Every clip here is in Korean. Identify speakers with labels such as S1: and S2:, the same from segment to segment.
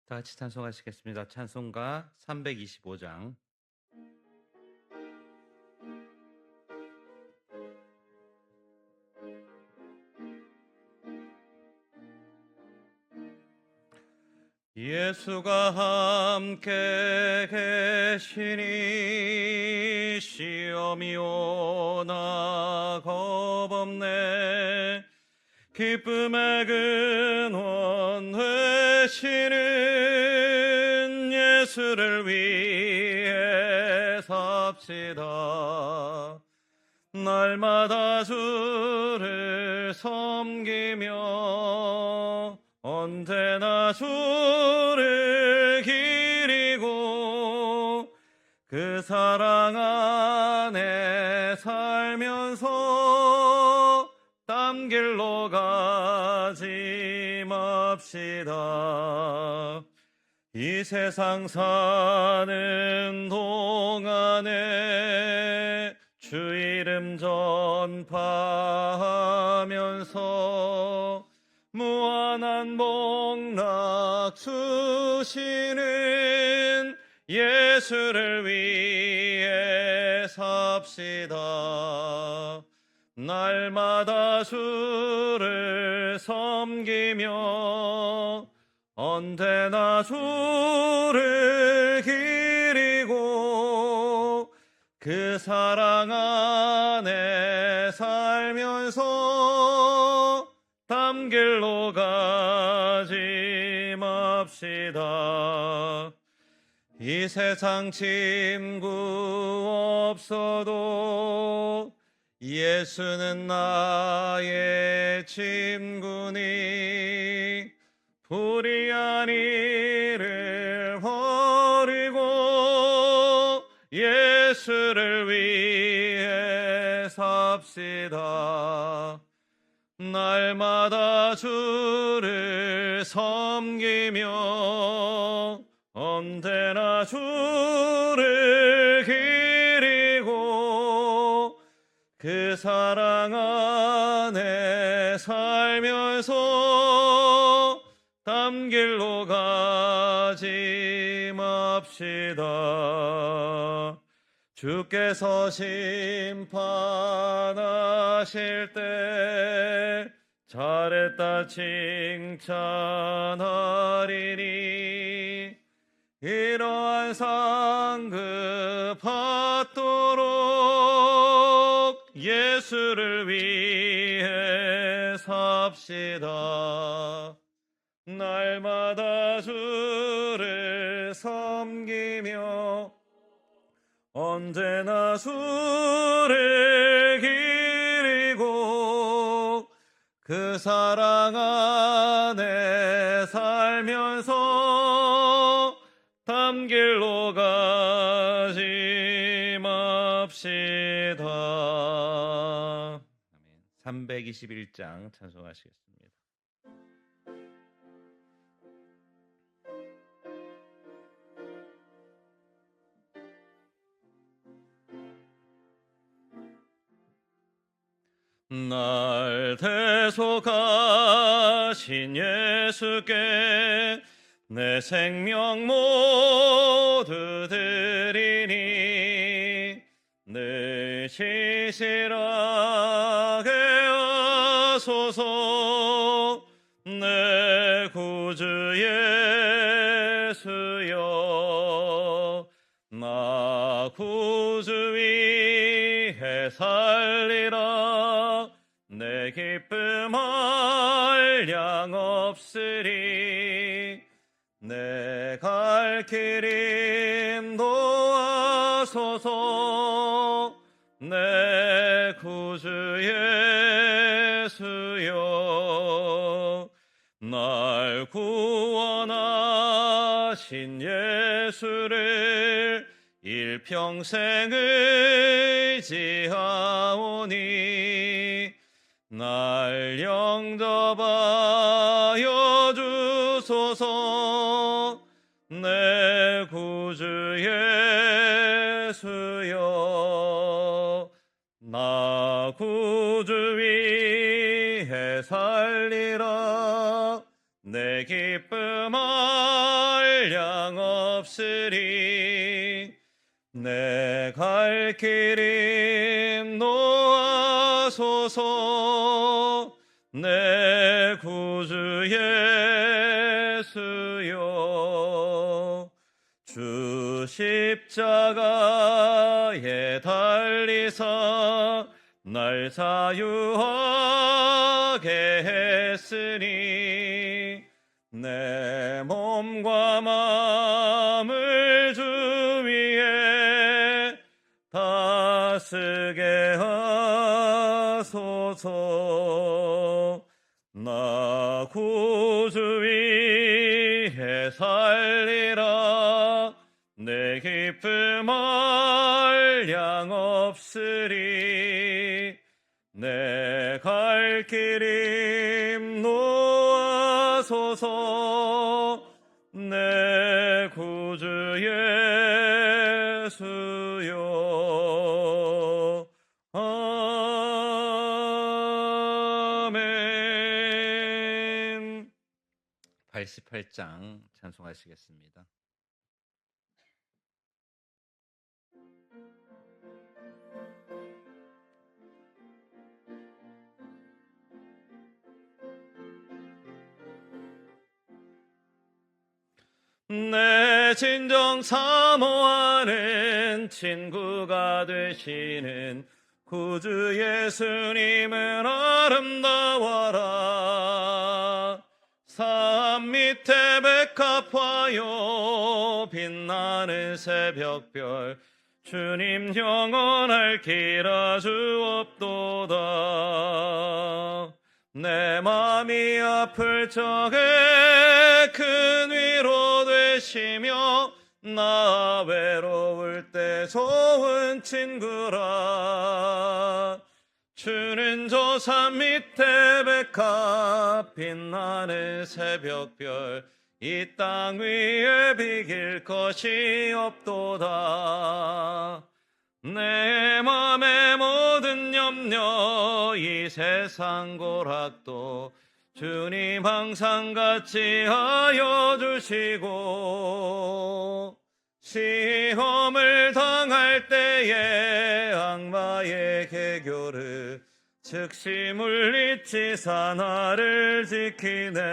S1: 다 같이 찬송하시겠습니다. 찬송가 325장. 예수가 함께 계시니 시험이 오나 겁없네. 기쁨의 근원 되시는 예수를 위해 삽시다. 날마다 주를 섬기며 언제나 주를 기리고 그 사랑 안에 살면서 땀 길로 가지 맙시다. 이 세상 사는 동안에 주 이름 전파하면서 무한한 복락 주시는 예수를 위해 삽시다. 날마다 주를 섬기며 언제나 주를 기리고 그 사랑 안에 살면서 땀 길로 가지 맙시다. 이 세상 친구 없어도 예수는 나의 친구니 불의한 이를 버리고 예수를 위해 삽시다. 날마다 주를 섬기며 언제나 주를 기리고 그 사랑 안에 살면서 땀 길로 가지 맙시다. 주께서 심판하실 때 잘했다 칭찬하리니 이러한 상급 받도록 예수를 위해 삽시다. 날마다 주를 섬기며 언제나 주를 기리고 그 사랑 안에 살면서 땀 길로 가지 맙시다. 아멘. 321장 찬송하시겠습니다. 날 대속하신 예수께 내 생명 모두 드리니 늘 시실하게 하소서. 내 구주 예수여 나 구주 위해 살리라. 내 기쁨 한량 없으리. 내 갈 길 인도하소서. 내 구주 예수여 날 구원하신 예수를 일평생 의지하오니 날 영접하여 주소서. 내 구주 예수여 나 구주 위해 살리라. 내 기쁨 한량 없으리. 내 갈 길임 놓아소서. 내 구주 예수여. 주 십자가에 달리사 날 자유하게 했으니 내 몸과 마음을 주 위에 다스게 하소서. 나 구주 위에 살리라. 내 기쁨 한량 없으리. 내 갈 길임 놓아소서. 내 구주 예수여. 아멘. 88장 찬송하시겠습니다. 내 진정 사모하는 친구가 되시는 구주 예수님은 아름다워라. 산 밑에 백합화요 빛나는 새벽별. 주님 영원할 길 아주 없도다. 내 맘이 아플 적에 큰 위로 되시며 나 외로울 때 좋은 친구라. 주는 저 산 밑에 백합 빛나는 새벽별. 이 땅 위에 비길 것이 없도다. 내 맘의 모든 염려 이 세상 고락도 주님 항상 같이 하여 주시고, 시험을 당할 때에 악마의 개교를 즉시 물리치사 나를 지키네.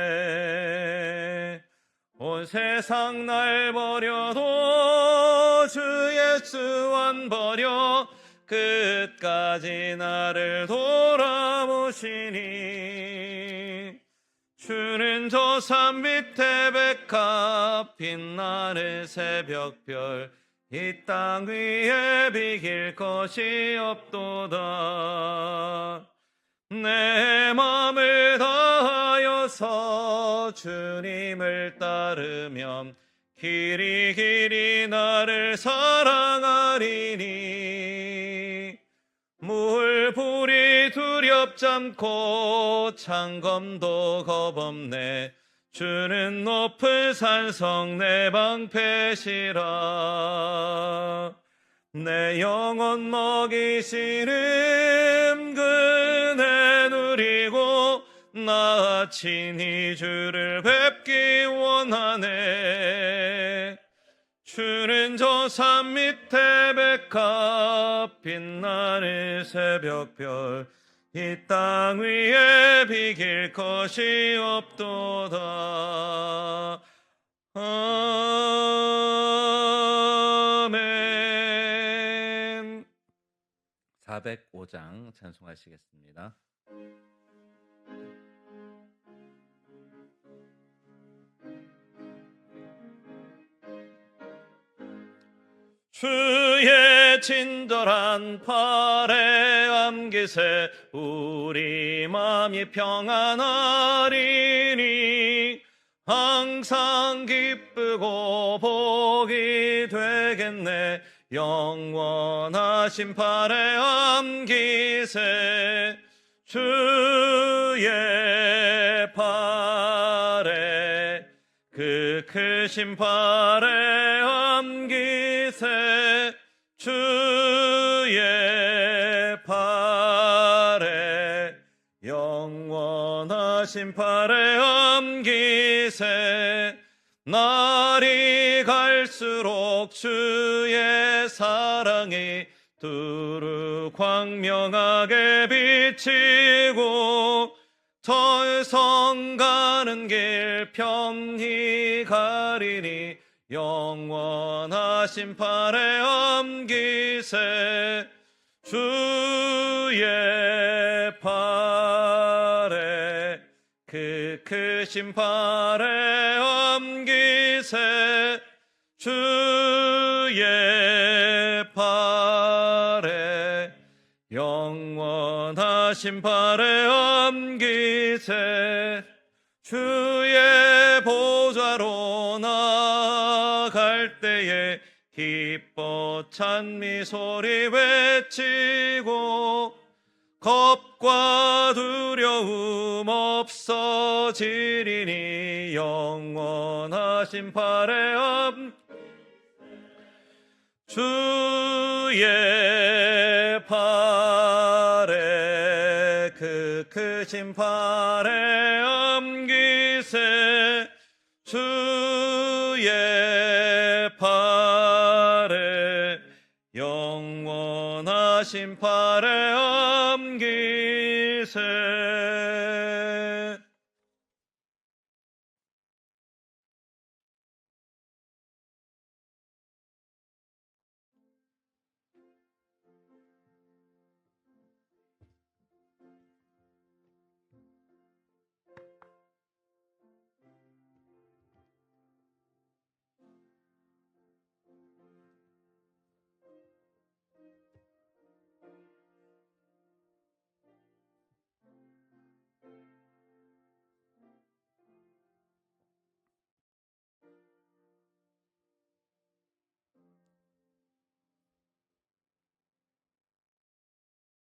S1: 온 세상 날 버려도 주 예수 안 버려 끝까지 나를 돌아보시니. 주는 저 산 밑에 백합 빛나는 새벽별. 이 땅 위에 비길 것이 없도다. 내 맘을 다하여서 주님을 따르면 길이 길이 나를 사랑하리니. 물불이 두렵잖고 창검도 겁없네. 주는 높은 산성 내 방패시라. 내 영혼 먹이시는 그네 누리고 나 친히 주를 뵙기 원하네. 주는 저 산 밑에 백합 빛나는 새벽별. 이 땅 위에 비길 것이 없도다. 아멘. 405장 찬송하시겠습니다. 주의 친절한 팔에 안기세 우리 마음이 평안하리니. 항상 기쁘고 복이 되겠네. 영원하신 팔에 안기세. 주의 팔에 그 크신 팔에 안기세. 주의 팔에 영원하신 영원하신 팔에 옮기세. 날이 갈수록 주의 사랑이 두루 광명하게 비치고 절성 가는 길 편히 가리니 영원하신 팔에 옮기세. 주의 팔에 그 크신 팔에 옮기세. 주의 팔에 영원하신 팔에 옮기세. 주의 보좌로 나아갈 때에 기뻐 찬미 소리 외치고 겁과 두려움 없어지리니 영원하신 팔에 주의 팔에 그 크신 팔에 옮기세. 주의 팔에 영원하신 팔에 옮기세.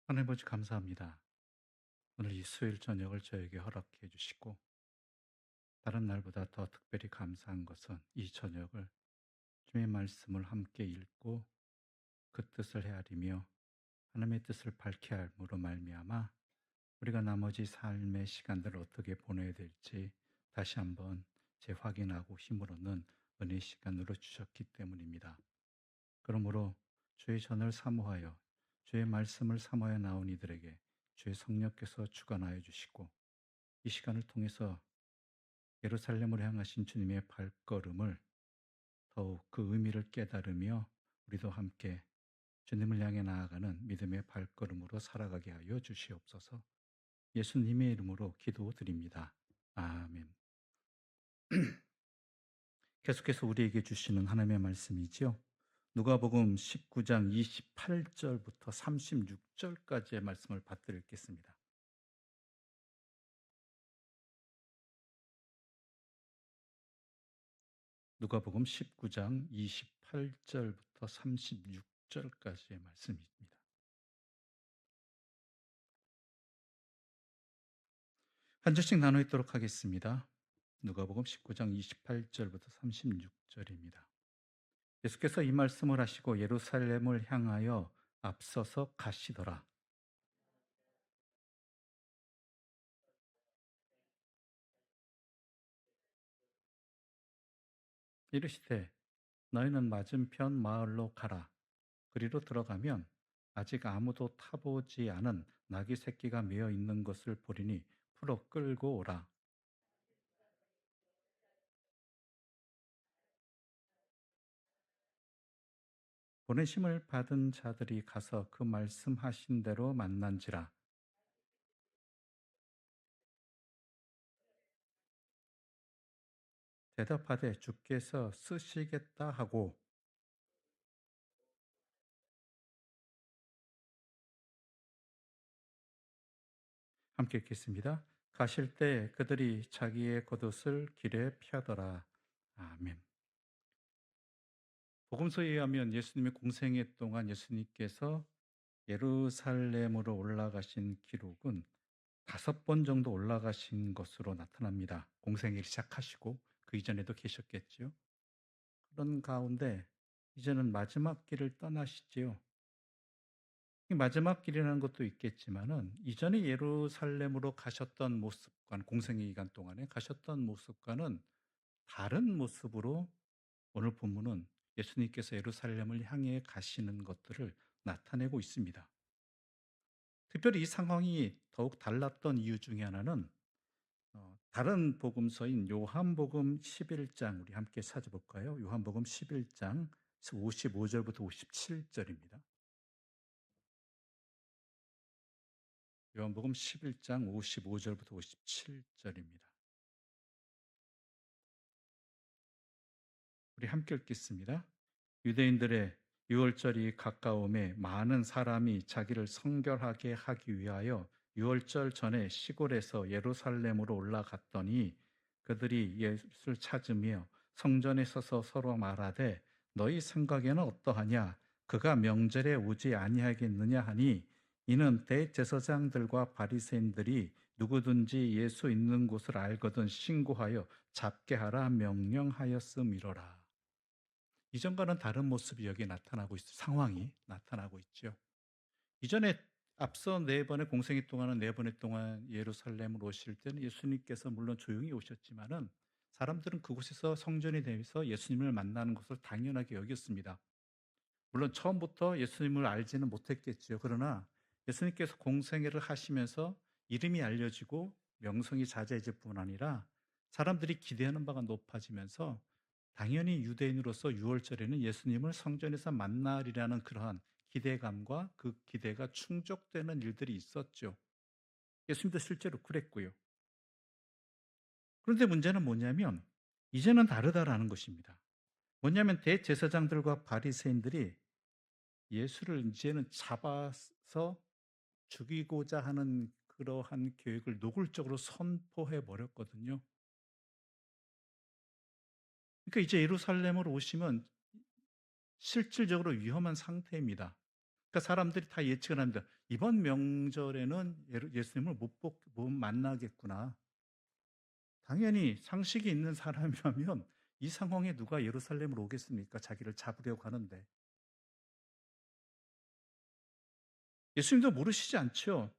S2: 하나님 아버지 감사합니다. 오늘 이 수요일 저녁을 저에게 허락해 주시고 다른 날보다 더 특별히 감사한 것은 이 저녁을 주의 말씀을 함께 읽고 그 뜻을 헤아리며 하나님의 뜻을 밝혀야 함으로 말미암아 우리가 나머지 삶의 시간들을 어떻게 보내야 될지 다시 한번 재확인하고 힘을 얻는 은혜 시간으로 주셨기 때문입니다. 그러므로 주의 전을 사모하여 주의 말씀을 사모하여 나온 이들에게 주의 성령께서 주관하여 주시고 이 시간을 통해서 예루살렘을 향하신 주님의 발걸음을 더욱 그 의미를 깨달으며 우리도 함께 주님을 향해 나아가는 믿음의 발걸음으로 살아가게 하여 주시옵소서. 예수님의 이름으로 기도드립니다. 아멘. 계속해서 우리에게 주시는 하나님의 말씀이지요. 누가복음 19장 28절부터 36절까지의 말씀을 받들어 읽겠습니다. 누가복음 19장 28절부터 36절까지의 말씀입니다. 한 절씩 나눠 읽도록 하겠습니다. 누가복음 19장 28절부터 36절입니다. 예수께서 이 말씀을 하시고 예루살렘을 향하여 앞서서 가시더라. 이르시되 너희는 맞은편 마을로 가라. 그리로 들어가면 아직 아무도 타보지 않은 나귀 새끼가 메어 있는 것을 보리니 풀어 끌고 오라. 보내심을 받은 자들이 가서 그 말씀하신 대로 만난지라. 대답하되 주께서 쓰시겠다 하고 함께 읽겠습니다. 가실 때 그들이 자기의 겉옷을 길에 펴더라. 아멘. 복음서에 의하면 예수님의 공생애 동안 예수님께서 예루살렘으로 올라가신 기록은 5번 정도 올라가신 것으로 나타납니다. 공생애를 시작하시고 그 이전에도 계셨겠지요. 그런 가운데 이제는 마지막 길을 떠나시지요. 이 마지막 길이라는 것도 있겠지만은 이전에 예루살렘으로 가셨던 모습과 공생의 기간 동안에 가셨던 모습과는 다른 모습으로 오늘 본문은 예수님께서 예루살렘을 향해 가시는 것들을 나타내고 있습니다. 특별히 이 상황이 더욱 달랐던 이유 중에 하나는 다른 복음서인 요한복음 11장 우리 함께 찾아볼까요? 요한복음 11장 55절부터 57절입니다. 요한복음 11장 55절부터 57절입니다. 우리 함께 읽겠습니다. 유대인들의 유월절이 가까움에 많은 사람이 자기를 성결하게 하기 위하여 유월절 전에 시골에서 예루살렘으로 올라갔더니 그들이 예수를 찾으며 성전에 서서 서로 말하되 너희 생각에는 어떠하냐 그가 명절에 오지 아니하겠느냐 하니 이는 대제사장들과 바리새인들이 누구든지 예수 있는 곳을 알거든 신고하여 잡게 하라 명령하였음이로라. 이전과는 다른 모습이 여기에 나타나고 상황이 나타나고 있죠. 이전에 앞서 네 번의 공생애 동안은 네 번의 동안 예루살렘으로 오실 때는 예수님께서 물론 조용히 오셨지만은 사람들은 그곳에서 성전이 되면서 예수님을 만나는 것을 당연하게 여겼습니다. 물론 처음부터 예수님을 알지는 못했겠지요. 그러나 예수님께서 공생애를 하시면서 이름이 알려지고 명성이 자자해질 뿐 아니라 사람들이 기대하는 바가 높아지면서 당연히 유대인으로서 유월절에는 예수님을 성전에서 만나리라는 그러한 기대감과 그 기대가 충족되는 일들이 있었죠. 예수님도 실제로 그랬고요. 그런데 문제는 뭐냐면 이제는 다르다라는 것입니다. 뭐냐면 대제사장들과 바리새인들이 예수를 이제는 잡아서 죽이고자 하는 그러한 계획을 노골적으로 선포해 버렸거든요. 그러니까 이제 예루살렘으로 오시면 실질적으로 위험한 상태입니다. 그러니까 사람들이 다 예측을 합니다. 이번 명절에는 예수님을 못 만나겠구나. 당연히 상식이 있는 사람이라면 이 상황에 누가 예루살렘으로 오겠습니까? 자기를 잡으려고 하는데. 예수님도 모르시지 않죠.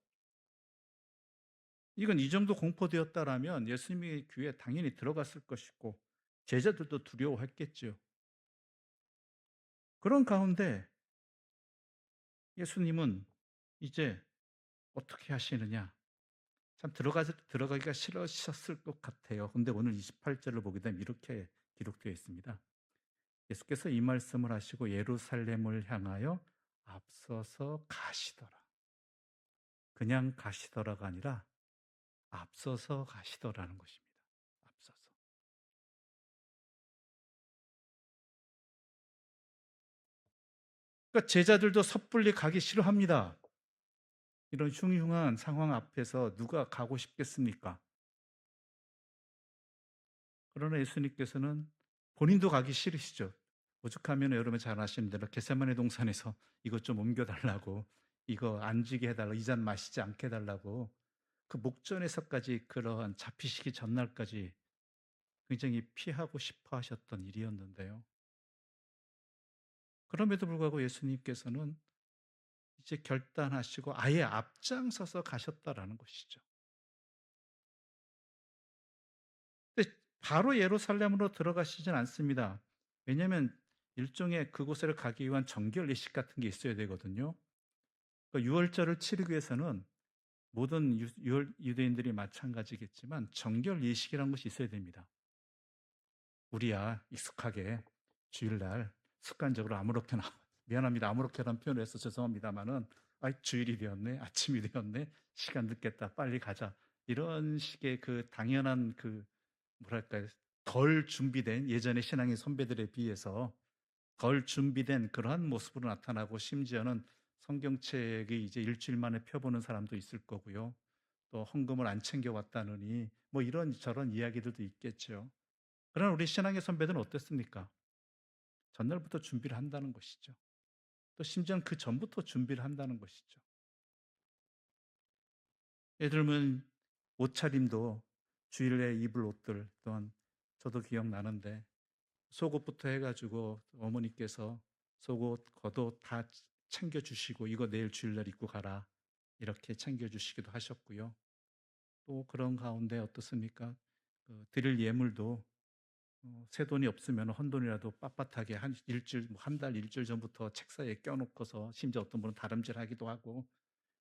S2: 이건 이 정도 공포되었다라면 예수님이 귀에 당연히 들어갔을 것이고 제자들도 두려워했겠죠. 그런 가운데 예수님은 이제 어떻게 하시느냐? 참 들어가기가 싫으셨을 것 같아요. 근데 오늘 28절을 보게 되면 이렇게 기록되어 있습니다. 예수께서 이 말씀을 하시고 예루살렘을 향하여 앞서서 가시더라. 그냥 가시더라가 아니라 앞서서 가시더라는 것입니다. 앞서서. 그러니까 제자들도 섣불리 가기 싫어합니다. 이런 흉흉한 상황 앞에서 누가 가고 싶겠습니까? 그러나 예수님께서는 본인도 가기 싫으시죠. 오죽하면 여러분 잘 아시는 대로 겟세마네 동산에서 이것 좀 옮겨달라고, 이거 안 지게 해달라고, 이 잔 마시지 않게 해달라고 그 목전에서까지 그러한 잡히시기 전날까지 굉장히 피하고 싶어 하셨던 일이었는데요. 그럼에도 불구하고 예수님께서는 이제 결단하시고 아예 앞장서서 가셨다라는 것이죠. 근데 바로 예루살렘으로 들어가시진 않습니다. 왜냐하면 일종의 그곳을 가기 위한 정결 예식 같은 게 있어야 되거든요. 그러니까 유월절을 치르기 위해서는 모든 유대인들이 마찬가지겠지만 정결 예식이라는 것이 있어야 됩니다. 우리야 익숙하게 주일날 습관적으로 아무렇게나 미안합니다. 아무렇게나 표현을 해서 죄송합니다만은 주일이 되었네, 아침이 되었네, 시간 늦겠다, 빨리 가자 이런 식의 그 당연한 그 뭐랄까요 덜 준비된 예전의 신앙의 선배들에 비해서 덜 준비된 그러한 모습으로 나타나고 심지어는 성경책이 이제 일주일 만에 펴보는 사람도 있을 거고요. 또 헌금을 안 챙겨왔다느니 뭐 이런 저런 이야기들도 있겠죠. 그러나 우리 신앙의 선배들은 어땠습니까? 전날부터 준비를 한다는 것이죠. 또 심지어는 그 전부터 준비를 한다는 것이죠. 예를 들면 옷차림도 주일에 입을 옷들 또한 저도 기억나는데 속옷부터 해가지고 어머니께서 속옷, 겉옷 다 챙겨주시고 이거 내일 주일날 입고 가라 이렇게 챙겨주시기도 하셨고요. 또 그런 가운데 어떻습니까? 드릴 예물도 새 돈이 없으면 헌돈이라도 빳빳하게 한 일주일, 한 달, 일주일 전부터 책상에 껴놓고서 심지어 어떤 분은 다름질하기도 하고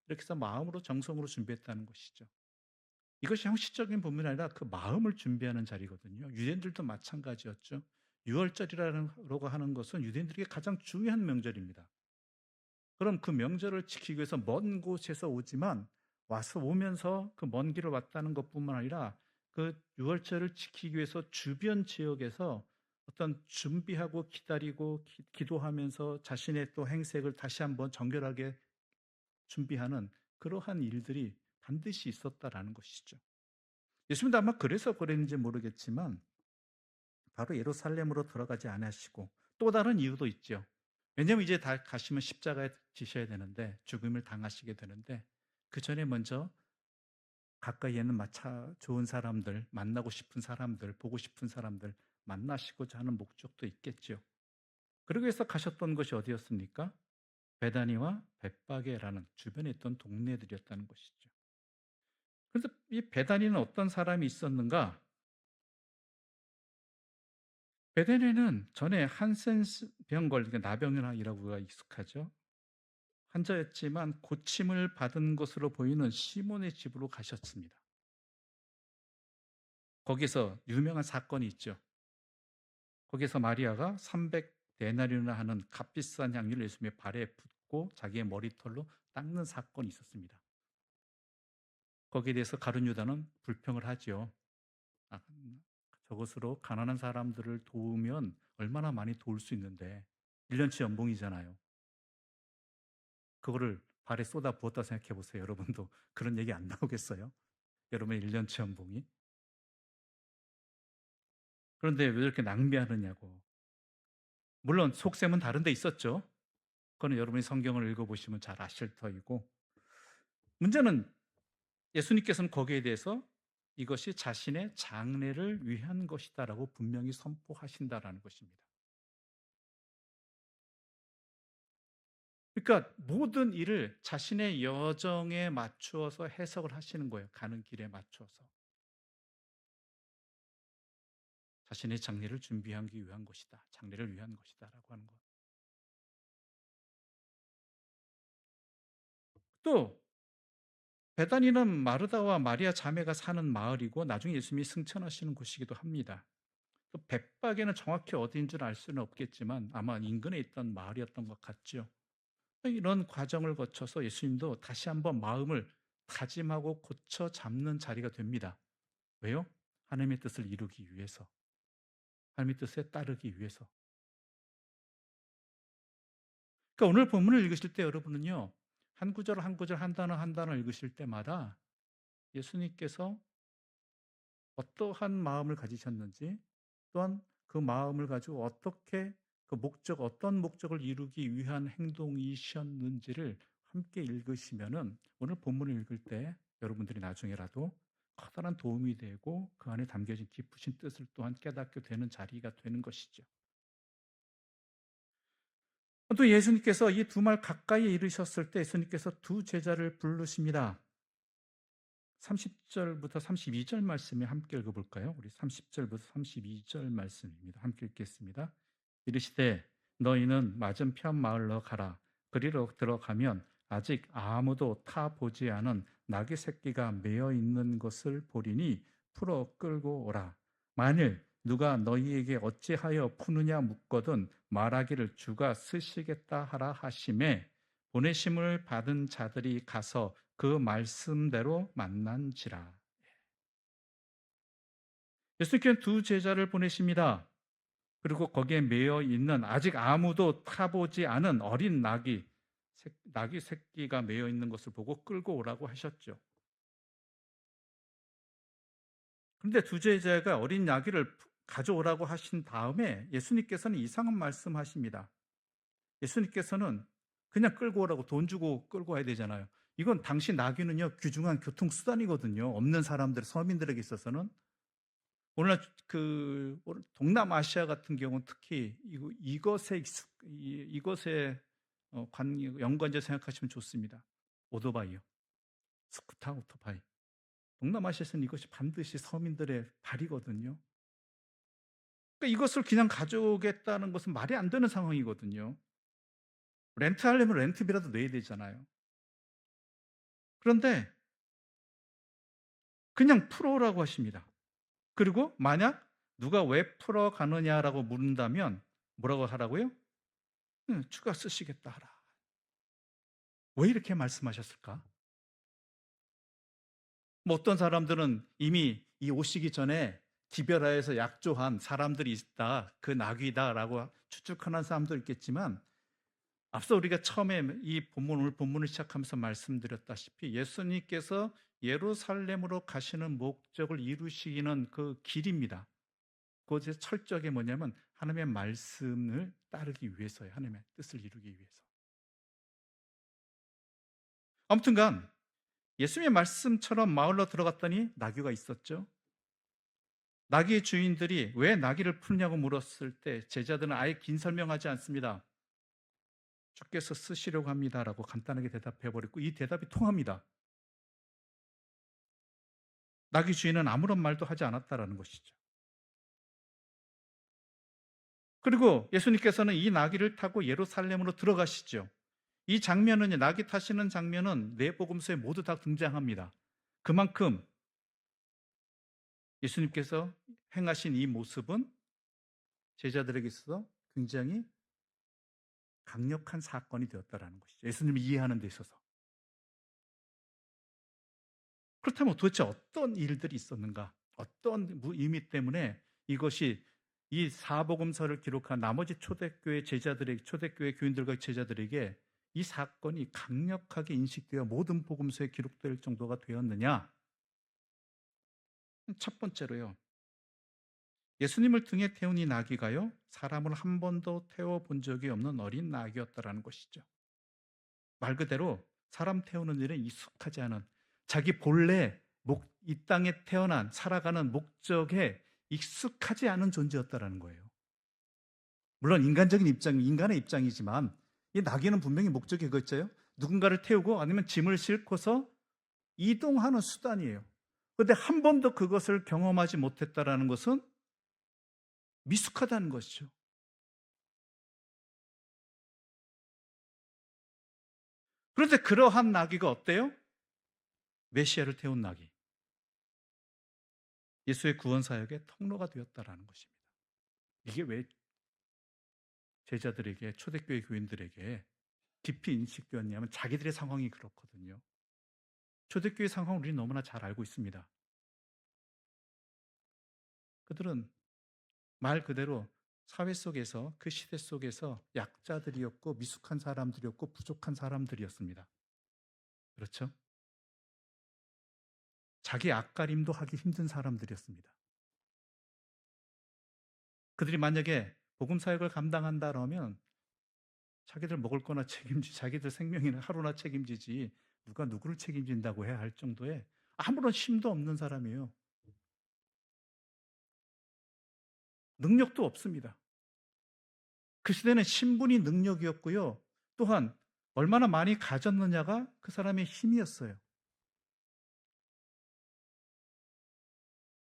S2: 이렇게 해서 마음으로 정성으로 준비했다는 것이죠. 이것이 형식적인 부분이 아니라 그 마음을 준비하는 자리거든요. 유대인들도 마찬가지였죠. 유월절이라고 하는 것은 유대인들에게 가장 중요한 명절입니다. 그럼 그 명절을 지키기 위해서 먼 곳에서 오지만 와서 오면서 그 먼 길을 왔다는 것뿐만 아니라 그 유월절을 지키기 위해서 주변 지역에서 어떤 준비하고 기다리고 기도하면서 자신의 또 행색을 다시 한번 정결하게 준비하는 그러한 일들이 반드시 있었다라는 것이죠. 예수님도 아마 그래서 그랬는지 모르겠지만 바로 예루살렘으로 들어가지 않으시고 또 다른 이유도 있죠. 왜냐하면 이제 다 가시면 십자가에 지셔야 되는데 죽음을 당하시게 되는데 그 전에 먼저 가까이에는 마차 좋은 사람들, 만나고 싶은 사람들, 보고 싶은 사람들 만나시고자 하는 목적도 있겠죠. 그러기 위해서 가셨던 것이 어디였습니까? 베다니와 벳바게라는 주변에 있던 동네들이었다는 것이죠. 그래서 이 베다니는 어떤 사람이 있었는가? 베다니는 전에 한센병 걸린 나병이라고가 익숙하죠. 환자였지만 고침을 받은 것으로 보이는 시몬의 집으로 가셨습니다. 거기서 유명한 사건이 있죠. 거기서 마리아가 300데나리오나 하는 값비싼 향유를 예수님의 발에 붓고 자기의 머리털로 닦는 사건이 있었습니다. 거기에 대해서 가룟 유다는 불평을 하죠. 아, 저것으로 가난한 사람들을 도우면 얼마나 많이 도울 수 있는데 1년치 연봉이잖아요. 그거를 발에 쏟아 부었다 생각해 보세요. 여러분도 그런 얘기 안 나오겠어요? 여러분의 1년치 연봉이? 그런데 왜 이렇게 낭비하느냐고. 물론 속셈은 다른 데 있었죠. 그거는 여러분이 성경을 읽어보시면 잘 아실 터이고, 문제는 예수님께서는 거기에 대해서 이것이 자신의 장래를 위한 것이다라고 분명히 선포하신다라는 것입니다. 그러니까 모든 일을 자신의 여정에 맞추어서 해석을 하시는 거예요. 가는 길에 맞추어서. 자신의 장래를 준비하기 위한 것이다. 장래를 위한 것이다라고 하는 것. 또 베다니는 마르다와 마리아 자매가 사는 마을이고 나중에 예수님이 승천하시는 곳이기도 합니다. 또 벳박에는 정확히 어디인 줄 알 수는 없겠지만 아마 인근에 있던 마을이었던 것 같죠. 이런 과정을 거쳐서 예수님도 다시 한번 마음을 다짐하고 고쳐 잡는 자리가 됩니다. 왜요? 하나님의 뜻을 이루기 위해서. 하나님의 뜻에 따르기 위해서. 그러니까 오늘 본문을 읽으실 때 여러분은요. 한 구절 한 구절 한 단어 한 단어 읽으실 때마다 예수님께서 어떠한 마음을 가지셨는지 또한 그 마음을 가지고 어떻게 그 목적, 어떤 목적을 이루기 위한 행동이셨는지를 함께 읽으시면은 오늘 본문을 읽을 때 여러분들이 나중에라도 커다란 도움이 되고 그 안에 담겨진 깊으신 뜻을 또한 깨닫게 되는 자리가 되는 것이죠. 또 예수님께서 이 두 말 가까이에 이르셨을 때 예수님께서 두 제자를 부르십니다. 30절부터 32절 말씀에 함께 읽어볼까요? 우리 30절부터 32절 말씀입니다. 함께 읽겠습니다. 이르시되 너희는 맞은편 마을로 가라. 그리로 들어가면 아직 아무도 타 보지 않은 나귀 새끼가 매어 있는 것을 보리니 풀어 끌고 오라. 만일 누가 너희에게 어찌하여 푸느냐 묻거든 말하기를 주가 쓰시겠다 하라 하심에 보내심을 받은 자들이 가서 그 말씀대로 만난지라. 예수님께서는 두 제자를 보내십니다. 그리고 거기에 매여 있는 아직 아무도 타보지 않은 어린 나귀 새끼가 매여 있는 것을 보고 끌고 오라고 하셨죠. 그런데 두 제자가 어린 나귀를 가져오라고 하신 다음에 예수님께서는 이상한 말씀하십니다. 예수님께서는 그냥 끌고 오라고 돈 주고 끌고 와야 되잖아요. 이건 당시 나귀는요 귀중한 교통수단이거든요. 없는 사람들, 서민들에게 있어서는. 오늘날 동남아시아 같은 경우는 특히 이것에 연관제 생각하시면 좋습니다. 오토바이요. 스쿠터, 오토바이. 동남아시아에서는 이것이 반드시 서민들의 발이거든요. 그러니까 이것을 그냥 가져오겠다는 것은 말이 안 되는 상황이거든요. 렌트하려면 렌트비라도 내야 되잖아요. 그런데 그냥 풀어오라고 하십니다. 그리고 만약 누가 왜 풀어가느냐라고 물은다면 뭐라고 하라고요? 추가 쓰시겠다 하라. 왜 이렇게 말씀하셨을까? 뭐 어떤 사람들은 이미 이 오시기 전에 기별하에서 약조한 사람들이 있다, 그 낙이다라고 추측하는 사람도 있겠지만, 앞서 우리가 처음에 오늘 본문을 시작하면서 말씀드렸다시피 예수님께서 예루살렘으로 가시는 목적을 이루시기는 그 길입니다. 그것의 철저하게 뭐냐면 하나님의 말씀을 따르기 위해서예요. 하나님의 뜻을 이루기 위해서. 아무튼간 예수님의 말씀처럼 마을로 들어갔더니 나귀가 있었죠. 나귀의 주인들이 왜 나귀를 풀냐고 물었을 때 제자들은 아예 긴 설명하지 않습니다. 주께서 쓰시려고 합니다라고 간단하게 대답해버리고 이 대답이 통합니다. 나귀 주인은 아무런 말도 하지 않았다라는 것이죠. 그리고 예수님께서는 이 나귀를 타고 예루살렘으로 들어가시죠. 이 장면은, 나귀 타시는 장면은 네 복음서에 모두 다 등장합니다. 그만큼 예수님께서 행하신 이 모습은 제자들에게 있어서 굉장히 강력한 사건이 되었다라는 것이죠. 예수님을 이해하는 데 있어서. 그렇다면 도대체 어떤 일들이 있었는가? 어떤 의미 때문에 이것이 이 사복음서를 기록한 나머지 초대교회 제자들에게, 초대교회 교인들과 제자들에게 이 사건이 강력하게 인식되어 모든 복음서에 기록될 정도가 되었느냐? 첫 번째로요. 예수님을 등에 태운 이 나귀가요, 사람을 한 번도 태워본 적이 없는 어린 나귀였다라는 것이죠. 말 그대로 사람 태우는 일에 익숙하지 않은, 자기 본래 이 땅에 태어난 살아가는 목적에 익숙하지 않은 존재였다라는 거예요. 물론 인간의 입장이지만 이 나귀는 분명히 목적이 그거였죠. 누군가를 태우고 아니면 짐을 싣고서 이동하는 수단이에요. 그런데 한 번도 그것을 경험하지 못했다라는 것은 미숙하다는 것이죠. 그런데 그러한 나귀가 어때요? 메시아를 태운 나귀. 예수의 구원 사역의 통로가 되었다라는 것입니다. 이게 왜 제자들에게, 초대교회 교인들에게 깊이 인식되었냐면 자기들의 상황이 그렇거든요. 초대교회 상황을 우리는 너무나 잘 알고 있습니다. 그들은 말 그대로 사회 속에서, 그 시대 속에서 약자들이었고 미숙한 사람들이었고 부족한 사람들이었습니다. 그렇죠? 자기 앞가림도 하기 힘든 사람들이었습니다. 그들이 만약에 복음 사역을 감당한다면 자기들 먹을 거나 자기들 생명이나 하루나 책임지지 누가 누구를 책임진다고 해야 할 정도의 아무런 힘도 없는 사람이에요. 능력도 없습니다. 그 시대는 신분이 능력이었고요. 또한 얼마나 많이 가졌느냐가 그 사람의 힘이었어요.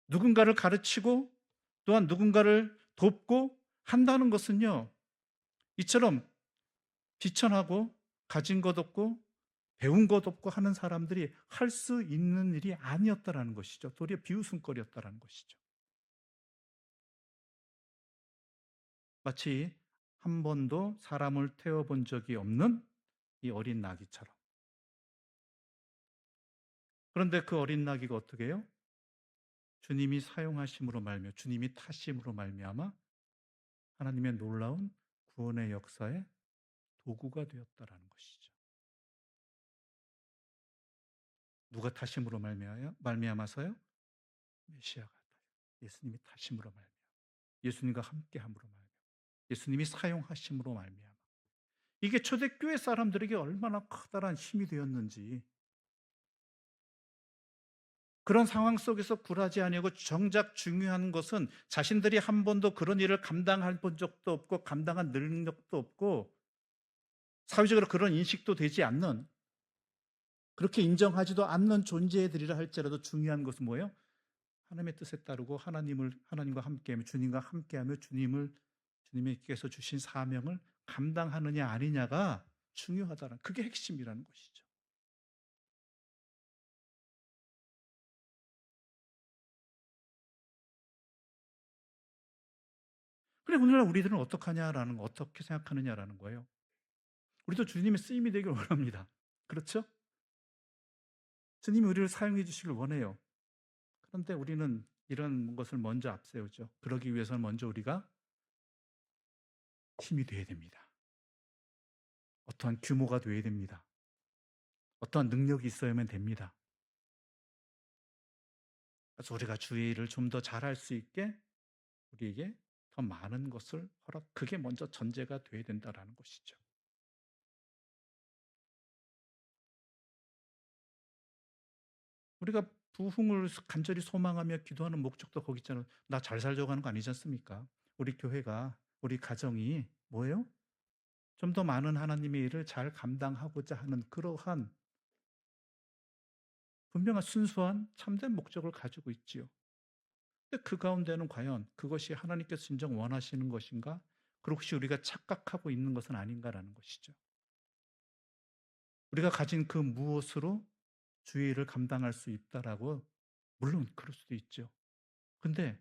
S2: 누군가를 가르치고 또한 누군가를 돕고 한다는 것은요, 이처럼 비천하고 가진 것 없고 배운 것 없고 하는 사람들이 할 수 있는 일이 아니었다라는 것이죠. 도리어 비웃음거리였다라는 것이죠. 마치 한 번도 사람을 태워본 적이 없는 이 어린 나귀처럼. 그런데 그 어린 나귀가 어떻게 해요? 주님이 사용하심으로 말미암아, 주님이 타심으로 말미암아 하나님의 놀라운 구원의 역사에 도구가 되었다라는 것이죠. 누가 타심으로 말미암아서요? 메시아가, 예수님이 타심으로 말미암아, 예수님과 함께함으로 말미암아, 예수님이 사용하심으로 말미암아. 이게 초대교회 사람들에게 얼마나 커다란 힘이 되었는지, 그런 상황 속에서 굴하지 아니하고 정작 중요한 것은 자신들이 한 번도 그런 일을 감당해 본 적도 없고 감당한 능력도 없고 사회적으로 그런 인식도 되지 않는, 그렇게 인정하지도 않는 존재들이라 할지라도 중요한 것은 뭐예요? 하나님의 뜻에 따르고 하나님과 함께하며 주님과 함께하며 주님께서 주신 사명을 감당하느냐 아니냐가 중요하다는, 그게 핵심이라는 것이죠. 그래 오늘날 우리들은 어떻게 생각하느냐라는 거예요. 우리도 주님의 쓰임이 되길 원합니다. 그렇죠? 주님이 우리를 사용해 주시길 원해요. 그런데 우리는 이런 것을 먼저 앞세우죠. 그러기 위해서는 먼저 우리가 힘이 돼야 됩니다. 어떠한 규모가 돼야 됩니다. 어떠한 능력이 있어야만 됩니다. 그래서 우리가 주의 일을 좀 더 잘할 수 있게 우리에게 더 많은 것을 그게 먼저 전제가 돼야 된다라는 것이죠. 우리가 부흥을 간절히 소망하며 기도하는 목적도 거기 있잖아요. 나 잘 살려고 하는 거 아니지 않습니까? 우리 교회가, 우리 가정이 뭐예요? 좀 더 많은 하나님의 일을 잘 감당하고자 하는 그러한 분명한 순수한 참된 목적을 가지고 있지요. 근데 그 가운데는 과연 그것이 하나님께서 진정 원하시는 것인가? 그리고 혹시 우리가 착각하고 있는 것은 아닌가라는 것이죠. 우리가 가진 그 무엇으로 주의 일을 감당할 수 있다라고, 물론 그럴 수도 있죠. 근데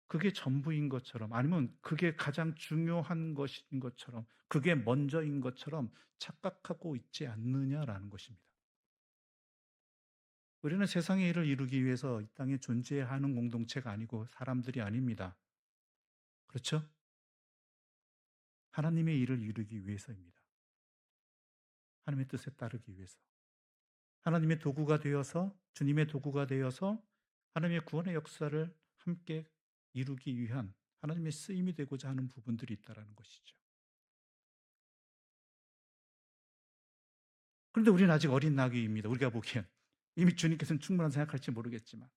S2: 그게 전부인 것처럼, 아니면 그게 가장 중요한 것인 것처럼, 그게 먼저인 것처럼 착각하고 있지 않느냐라는 것입니다. 우리는 세상의 일을 이루기 위해서 이 땅에 존재하는 공동체가 아니고 사람들이 아닙니다. 그렇죠? 하나님의 일을 이루기 위해서입니다. 하나님의 뜻에 따르기 위해서. 하나님의 도구가 되어서, 주님의 도구가 되어서 하나님의 구원의 역사를 함께 이루기 위한 하나님의 쓰임이 되고자 하는 부분들이 있다는 것이죠. 그런데 우리는 아직 어린 나귀입니다. 우리가 보기엔. 이미 주님께서는 충분한 생각할지 모르겠지만.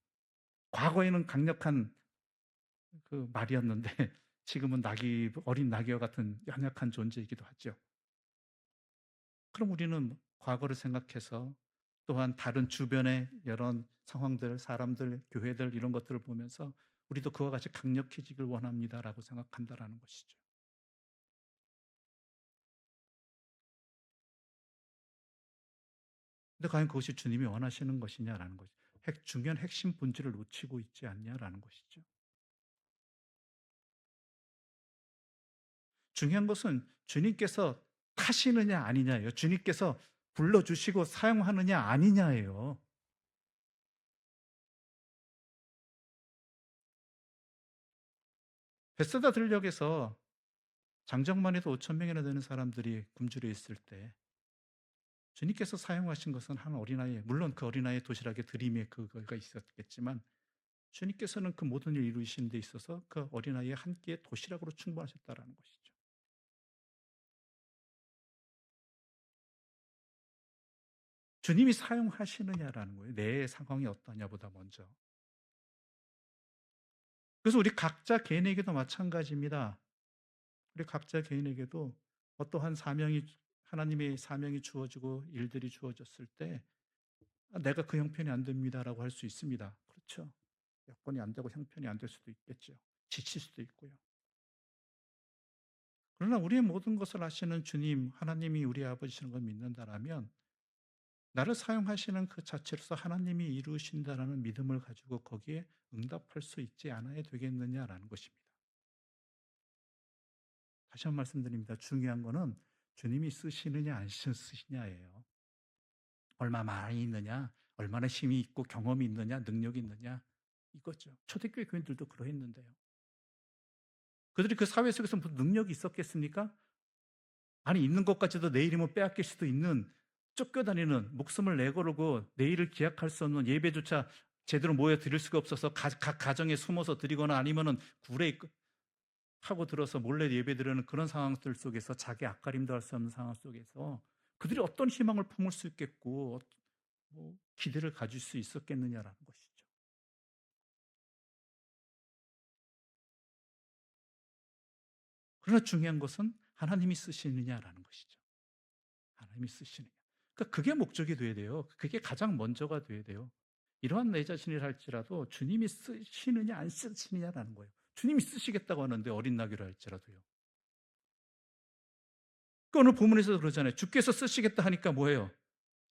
S2: 과거에는 강력한 그 말이었는데 지금은 어린 나귀와 같은 연약한 존재이기도 하죠. 그럼 우리는 과거를 생각해서 또한 다른 주변의 여러 상황들, 사람들, 교회들 이런 것들을 보면서 우리도 그와 같이 강력해지길 원합니다라고 생각한다라는 것이죠. 근데 과연 그것이 주님이 원하시는 것이냐라는 거죠. 중요한 핵심 본질을 놓치고 있지 않냐라는 것이죠. 중요한 것은 주님께서 타시느냐 아니냐예요. 주님께서 불러주시고 사용하느냐 아니냐예요. 베세다 들녘에서 장정만 해도 5천 명이나 되는 사람들이 굶주려 있을 때 주님께서 사용하신 것은 한 어린아이, 물론 그 어린아이의 도시락에 드림의 그거가 있었겠지만 주님께서는 그 모든 일을 이루시는 데 있어서 그 어린아이의 한 끼의 도시락으로 충분하셨다라는 것이죠. 주님이 사용하시느냐라는 거예요. 내 상황이 어떠냐보다 먼저. 그래서 우리 각자 개인에게도 마찬가지입니다. 우리 각자 개인에게도 어떠한 하나님의 사명이 주어지고 일들이 주어졌을 때 내가 그 형편이 안 됩니다라고 할 수 있습니다. 그렇죠. 여건이 안 되고 형편이 안 될 수도 있겠죠. 지칠 수도 있고요. 그러나 우리의 모든 것을 아시는 주님, 하나님이 우리 아버지시는 걸 믿는다라면 나를 사용하시는 그 자체로서 하나님이 이루신다라는 믿음을 가지고 거기에 응답할 수 있지 않아야 되겠느냐라는 것입니다. 다시 한 번 말씀드립니다. 중요한 거는 주님이 쓰시느냐 안 쓰시냐예요. 얼마 많이 있느냐, 얼마나 힘이 있고 경험이 있느냐, 능력이 있느냐, 이거죠. 초대교회 교인들도 그러했는데요. 그들이 그 사회 속에서 무슨 능력이 있었겠습니까? 아니, 있는 것까지도 내일이면 빼앗길 수도 있는, 쫓겨다니는, 목숨을 내걸고 내일을 기약할 수 없는, 예배조차 제대로 모여 드릴 수가 없어서 각 가정에 숨어서 드리거나 아니면은 굴에 하고 들어서 몰래 예배 드리는 그런 상황들 속에서 자기 앞가림도 할 수 없는 상황 속에서 그들이 어떤 희망을 품을 수 있겠고 기대를 가질 수 있었겠느냐라는 것이죠. 그러나 중요한 것은 하나님이 쓰시느냐라는 것이죠. 하나님이 쓰시느냐. 그러니까 그게 목적이 돼야 돼요. 그게 가장 먼저가 돼야 돼요. 이러한 내 자신을 할지라도 주님이 쓰시느냐 안 쓰시느냐라는 거예요. 주님이 쓰시겠다고 하는데 어린 나귀를 할지라도요. 그 오늘 본문에서도 그러잖아요. 주께서 쓰시겠다 하니까 뭐예요?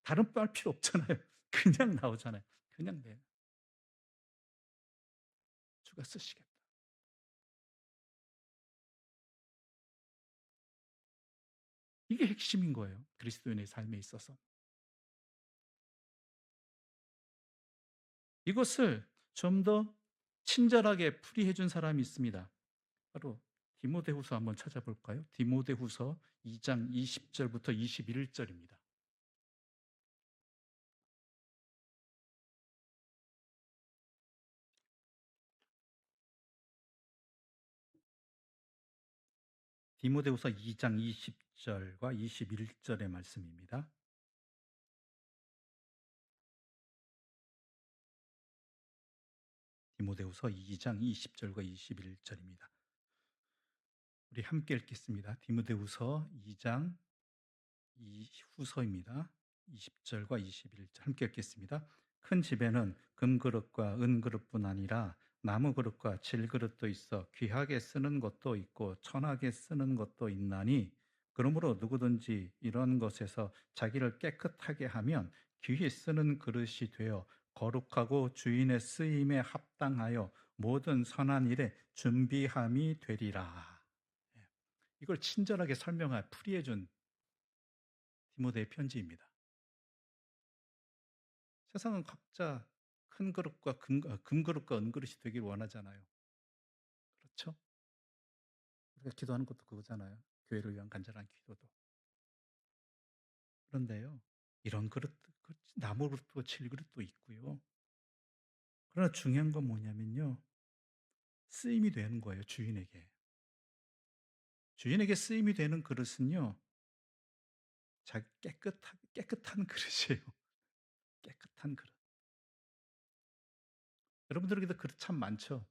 S2: 다른 말 필요 없잖아요. 그냥 나오잖아요. 그냥 내 주가 쓰시겠다. 이게 핵심인 거예요. 그리스도인의 삶에 있어서. 이것을 좀 더 친절하게 풀이해 준 사람이 있습니다. 바로 디모데후서 한번 찾아볼까요? 디모데후서 2장 20절부터 21절입니다. 디모데후서 2장 20절과 21절의 말씀입니다. 디모데후서 2장 20절과 21절입니다. 우리 함께 읽겠습니다. 디모데후서 2장 후서입니다. 20절과 21절 함께 읽겠습니다. 큰 집에는 금그릇과 은그릇뿐 아니라 나무그릇과 질그릇도 있어 귀하게 쓰는 것도 있고 천하게 쓰는 것도 있나니 그러므로 누구든지 이런 것에서 자기를 깨끗하게 하면 귀히 쓰는 그릇이 되어 거룩하고 주인의 쓰임에 합당하여 모든 선한 일에 준비함이 되리라. 예. 이걸 친절하게 풀이해 준 디모데의 편지입니다. 세상은 각자 큰 그릇과 금그릇과 은그릇이 되길 원하잖아요. 그렇죠? 우리가 기도하는 것도 그거잖아요. 교회를 위한 간절한 기도도. 그런데요, 이런 나무 그릇도 질그릇도 있고요. 그러나 중요한 건 뭐냐면요, 쓰임이 되는 거예요, 주인에게. 주인에게 쓰임이 되는 그릇은요, 깨끗한 그릇이에요. 깨끗한 그릇. 여러분들에게도 그릇 참 많죠?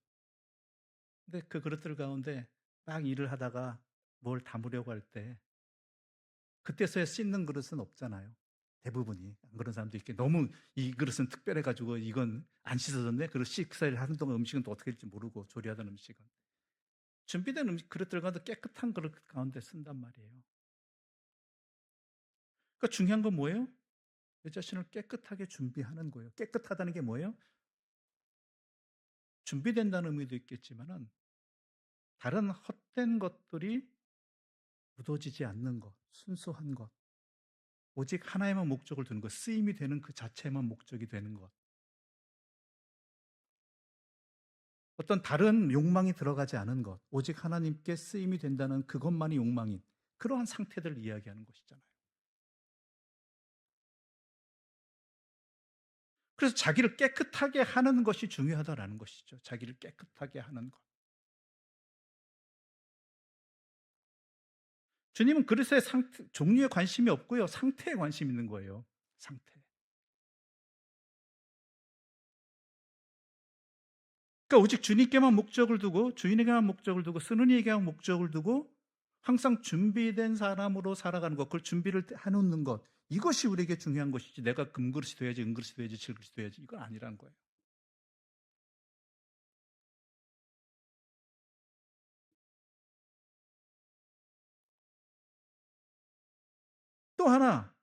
S2: 근데 그 그릇들 가운데 막 일을 하다가 뭘 담으려고 할 때 그때서야 씻는 그릇은 없잖아요. 대부분이. 안 그런 사람도 있게 너무 이 그릇은 특별해 가지고 이건 안 씻어졌네. 그리고 식사를 하는 동안 음식은 또 어떻게 될지 모르고 조리하던 음식은. 준비된 그릇들 가운데 깨끗한 그릇 가운데 쓴단 말이에요. 그러니까 중요한 건 뭐예요? 내 자신을 깨끗하게 준비하는 거예요. 깨끗하다는 게 뭐예요? 준비된다는 의미도 있겠지만은 다른 헛된 것들이 묻어지지 않는 것, 순수한 것. 오직 하나에만 목적을 두는 것, 쓰임이 되는 그 자체만 목적이 되는 것. 어떤 다른 욕망이 들어가지 않은 것, 오직 하나님께 쓰임이 된다는 그것만이 욕망인 그러한 상태들을 이야기하는 것이잖아요. 그래서 자기를 깨끗하게 하는 것이 중요하다라는 것이죠. 자기를 깨끗하게 하는 것. 주님은 그릇의 종류에 관심이 없고요. 상태에 관심 있는 거예요. 상태. 그러니까 오직 주님께만 목적을 두고 주인에게만 목적을 두고 쓰는 이에게만 목적을 두고 항상 준비된 사람으로 살아가는 것, 그걸 준비를 해놓는 것, 이것이 우리에게 중요한 것이지 내가 금그릇이 돼야지 은그릇이 돼야지 질그릇이 돼야지 이건 아니란 거예요. 또 하나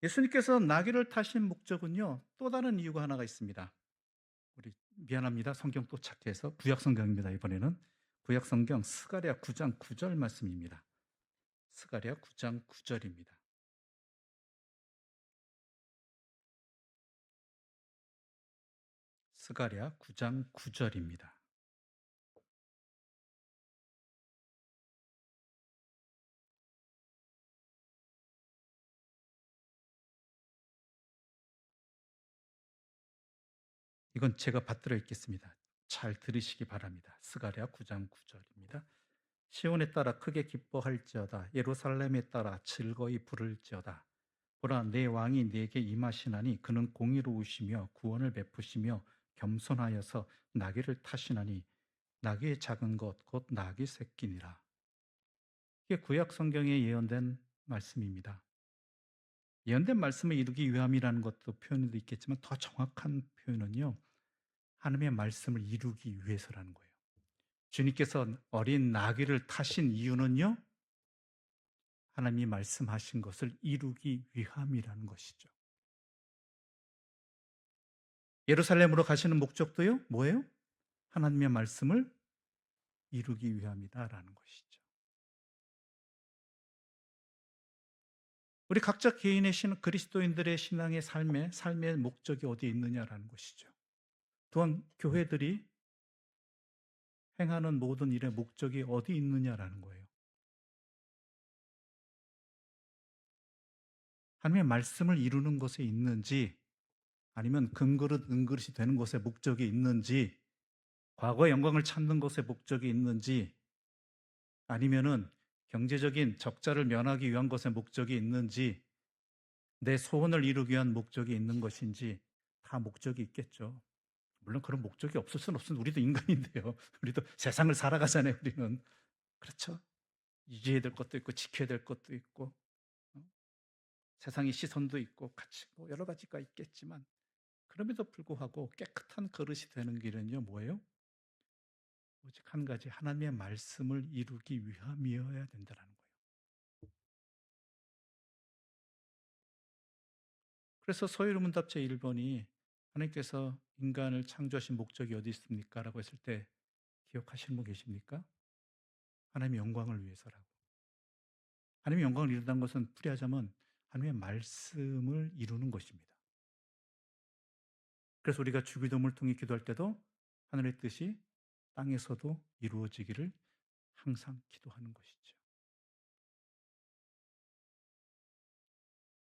S2: 예수님께서 나귀를 타신 목적은요 또 다른 이유가 하나가 있습니다. 우리 미안합니다. 성경 또 찾기해서 구약 성경입니다. 이번에는 구약 성경 스가랴 9장 9절 말씀입니다. 스가랴 9장 9절입니다. 스가랴 9장 9절입니다. 이건 제가 받들어 읽겠습니다. 잘 들으시기 바랍니다. 스가랴 9장 9절입니다. 시온에 따라 크게 기뻐할지어다. 예루살렘에 따라 즐거이 부를지어다. 보라, 내 왕이 내게 임하시나니 그는 공의로우시며 구원을 베푸시며 겸손하여서 나귀를 타시나니 나귀의 작은 것 곧 나귀 새끼니라. 이게 구약 성경에 예언된 말씀입니다. 예언된 말씀을 이루기 위함이라는 것도 표현도 있겠지만 더 정확한 표현은요. 하나님의 말씀을 이루기 위해서라는 거예요. 주님께서 어린 나귀를 타신 이유는요. 하나님이 말씀하신 것을 이루기 위함이라는 것이죠. 예루살렘으로 가시는 목적도요. 뭐예요? 하나님의 말씀을 이루기 위함이다라는 것이죠. 우리 각자 개인의 그리스도인들의 신앙의 삶의 목적이 어디에 있느냐라는 것이죠. 또한 교회들이 행하는 모든 일의 목적이 어디 있느냐라는 거예요. 하나님의 말씀을 이루는 것에 있는지 아니면 금그릇 은그릇이 되는 것에 목적이 있는지 과거의 영광을 찾는 것에 목적이 있는지 아니면은 경제적인 적자를 면하기 위한 것에 목적이 있는지 내 소원을 이루기 위한 목적이 있는 것인지 다 목적이 있겠죠. 물론 그런 목적이 없을 수는 없습니다. 우리도 인간인데요. 우리도 세상을 살아가잖아요. 우리는. 그렇죠. 유지해야 될 것도 있고 지켜야 될 것도 있고 세상의 시선도 있고 같이 뭐 여러 가지가 있겠지만 그럼에도 불구하고 깨끗한 그릇이 되는 길은요. 뭐예요? 오직 한 가지 하나님의 말씀을 이루기 위함이어야 된다는 거예요. 그래서 서유문답 제1번이 하나님께서 인간을 창조하신 목적이 어디 있습니까? 라고 했을 때 기억하시는 분 계십니까? 하나님의 영광을 위해서라고. 하나님의 영광을 이룬다는 것은 풀이하자면 하나님의 말씀을 이루는 것입니다. 그래서 우리가 주기도문을 통해 기도할 때도 하늘의 뜻이 땅에서도 이루어지기를 항상 기도하는 것이죠.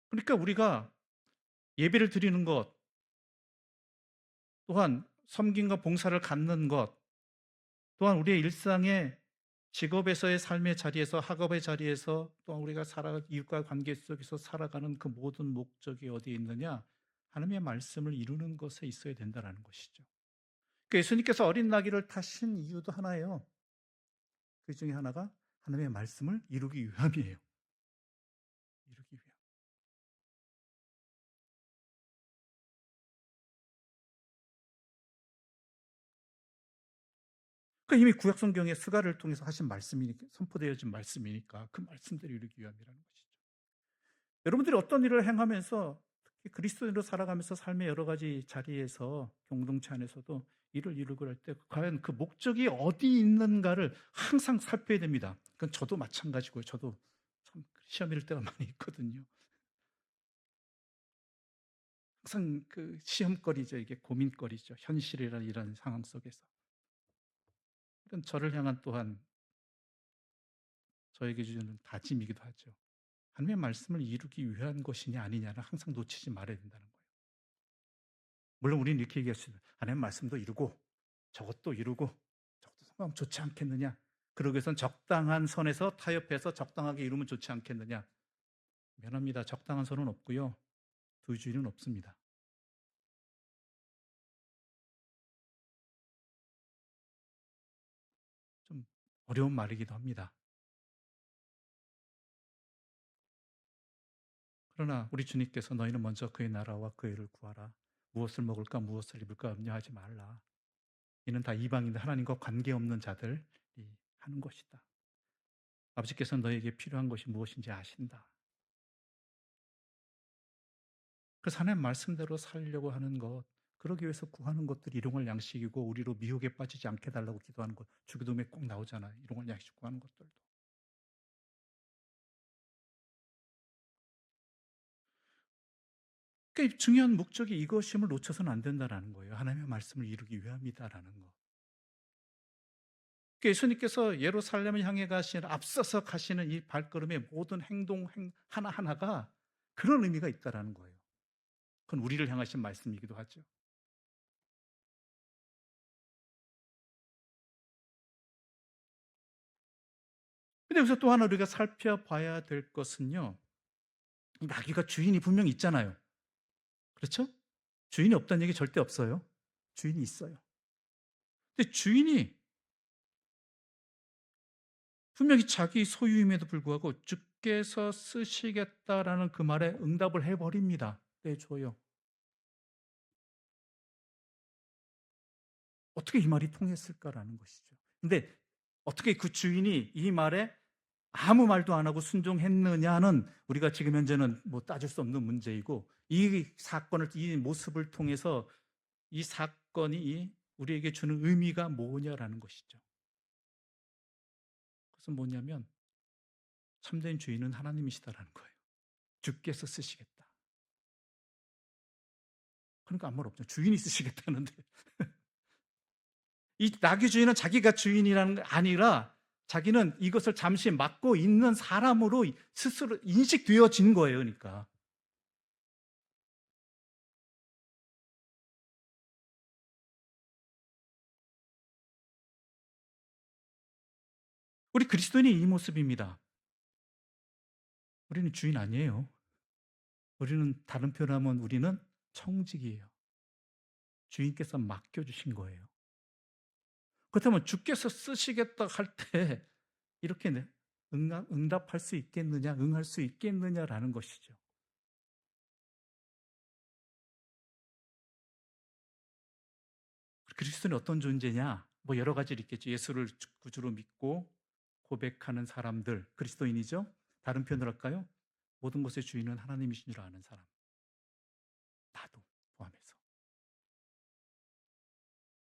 S2: 그러니까 우리가 예배를 드리는 것, 또한 섬김과 봉사를 갖는 것, 또한 우리의 일상의 직업에서의 삶의 자리에서 학업의 자리에서 또한 우리가 이웃과 관계 속에서 살아가는 그 모든 목적이 어디에 있느냐? 하나님의 말씀을 이루는 것에 있어야 된다는 것이죠. 그러니까 예수님께서 어린 나귀를 타신 이유도 하나예요. 그 중에 하나가 하나님의 말씀을 이루기 위함이에요. 이루기 위함. 그러니까 이미 구약 성경의 스가를 통해서 하신 말씀이니까 선포되어진 말씀이니까 그 말씀대로 이루기 위함이라는 것이죠. 여러분들이 어떤 일을 행하면서 특히 그리스도인으로 살아가면서 삶의 여러 가지 자리에서 공동체 안에서도 일을 이루고 할 때 과연 그 목적이 어디 있는가를 항상 살펴야 됩니다. 그건 저도 마찬가지고요. 저도 참 시험 이럴 때가 많이 있거든요. 항상 그 시험거리죠. 이게 고민거리죠. 현실이라는 이런 상황 속에서. 이런 저를 향한 또한 저에게 주는 다짐이기도 하죠. 하나님의 말씀을 이루기 위한 것이냐 아니냐를 항상 놓치지 말아야 된다는 거예요. 물론 우리는 이렇게 얘기할 수 있어요. 하나님의 말씀도 이루고 저것도 이루고 저것도 성공하면 좋지 않겠느냐. 그러기 위해서는 적당한 선에서 타협해서 적당하게 이루면 좋지 않겠느냐. 미안합니다. 적당한 선은 없고요. 두 주의는 없습니다. 좀 어려운 말이기도 합니다. 그러나 우리 주님께서 너희는 먼저 그의 나라와 그의 의를 구하라. 무엇을 먹을까 무엇을 입을까 염려하지 말라. 이는 다 이방인들 하나님과 관계없는 자들이 하는 것이다. 아버지께서 너에게 필요한 것이 무엇인지 아신다. 그래서 하나님 말씀대로 살려고 하는 것, 그러기 위해서 구하는 것들이 일용할 양식이고 우리로 미혹에 빠지지 않게 달라고 기도하는 것, 주기도문에 꼭 나오잖아요. 일용할 양식 구하는 것들도. 그러니까 중요한 목적이 이것임을 놓쳐서는 안 된다는 거예요. 하나님의 말씀을 이루기 위함이다라는 거. 그러니까 예수님께서 예루살렘을 향해 가시는 앞서서 가시는 이 발걸음의 모든 행동 하나하나가 그런 의미가 있다라는 거예요. 그건 우리를 향하신 말씀이기도 하죠. 근데 여기서 또 하나 우리가 살펴봐야 될 것은요. 이 나귀가 주인이 분명히 있잖아요. 그렇죠? 주인이 없다는 얘기 절대 없어요. 주인이 있어요. 근데 주인이 분명히 자기 소유임에도 불구하고 주께서 쓰시겠다라는 그 말에 응답을 해버립니다. 네, 줘요. 어떻게 이 말이 통했을까라는 것이죠. 근데 어떻게 그 주인이 이 말에 아무 말도 안 하고 순종했느냐는 우리가 지금 현재는 뭐 따질 수 없는 문제이고, 이 사건을, 이 모습을 통해서 이 사건이 우리에게 주는 의미가 뭐냐라는 것이죠. 그것은 뭐냐면 참된 주인은 하나님이시다라는 거예요. 주께서 쓰시겠다. 그러니까 아무 말 없죠. 주인이 쓰시겠다는데. 이 나귀 주인은 자기가 주인이라는 게 아니라 자기는 이것을 잠시 맡고 있는 사람으로 스스로 인식되어진 거예요. 그러니까 우리 그리스도인이 이 모습입니다. 우리는 주인 아니에요. 우리는, 다른 표현하면 우리는 청직이에요. 주인께서 맡겨주신 거예요. 그렇다면 주께서 쓰시겠다 할 때 이렇게 응답할 수 있겠느냐, 응할 수 있겠느냐라는 것이죠. 그리스도는 어떤 존재냐? 뭐 여러 가지로 있겠죠. 예수를 구주로 믿고 고백하는 사람들, 그리스도인이죠. 다른 표현을 할까요? 모든 것의 주인은 하나님이신 줄 아는 사람. 나도 포함해서.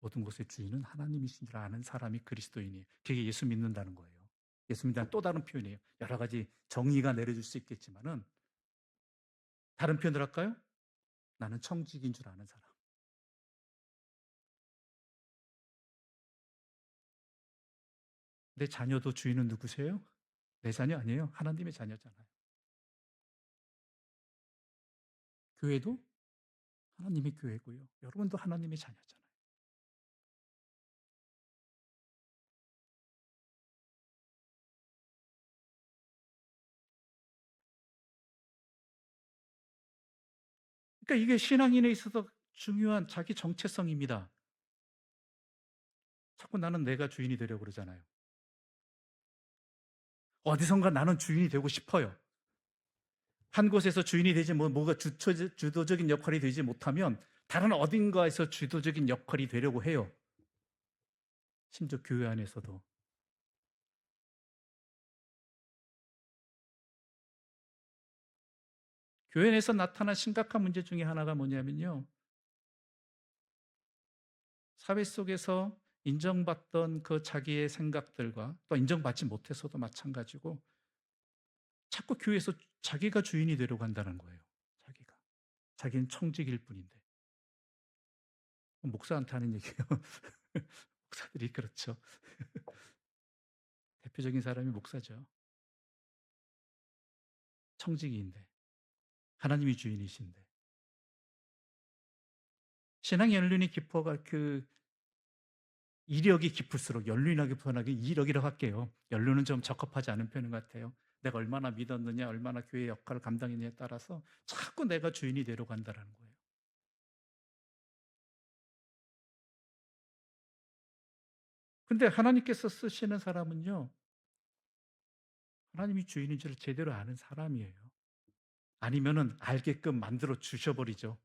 S2: 모든 것의 주인은 하나님이신 줄 아는 사람이 그리스도인이에요. 그게 예수 믿는다는 거예요. 예수 믿는다는 또 다른 표현이에요. 여러 가지 정의가 내려질 수 있겠지만은, 다른 표현을 할까요? 나는 청직인 줄 아는 사람. 내 자녀도 주인은 누구세요? 내 자녀 아니에요. 하나님의 자녀잖아요. 교회도 하나님의 교회고요. 여러분도 하나님의 자녀잖아요. 그러니까 이게 신앙인에 있어서 중요한 자기 정체성입니다. 자꾸 나는 내가 주인이 되려고 그러잖아요. 어디선가 나는 주인이 되고 싶어요. 한 곳에서 주인이 되지 뭐가 주도적인 역할이 되지 못하면 다른 어딘가에서 주도적인 역할이 되려고 해요. 심지어 교회 안에서도. 교회 내에서 나타난 심각한 문제 중에 하나가 뭐냐면요. 사회 속에서 인정받던 그 자기의 생각들과 또 인정받지 못해서도 마찬가지고 자꾸 교회에서 자기가 주인이 되려고 한다는 거예요. 자기가. 자기는 청직일 뿐인데. 목사한테 하는 얘기예요. 목사들이 그렇죠. 대표적인 사람이 목사죠. 청직인데. 하나님이 주인이신데. 신앙의 연륜이 깊어가 이력이 깊을수록, 연륜하기 편하게 이력이라고 할게요. 연륜은 좀 적합하지 않은 편인 것 같아요. 내가 얼마나 믿었느냐, 얼마나 교회의 역할을 감당했느냐에 따라서 자꾸 내가 주인이 되려고 한다는 거예요. 근데 하나님께서 쓰시는 사람은요, 하나님이 주인인 줄 제대로 아는 사람이에요. 아니면은 알게끔 만들어 주셔버리죠.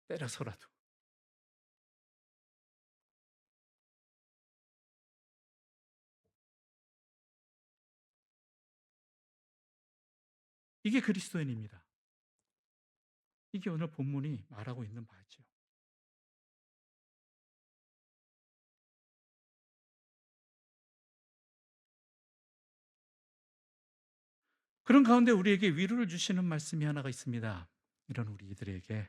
S2: 때려서라도. 이게 그리스도인입니다. 이게 오늘 본문이 말하고 있는 바죠. 그런 가운데 우리에게 위로를 주시는 말씀이 하나가 있습니다. 이런 우리들에게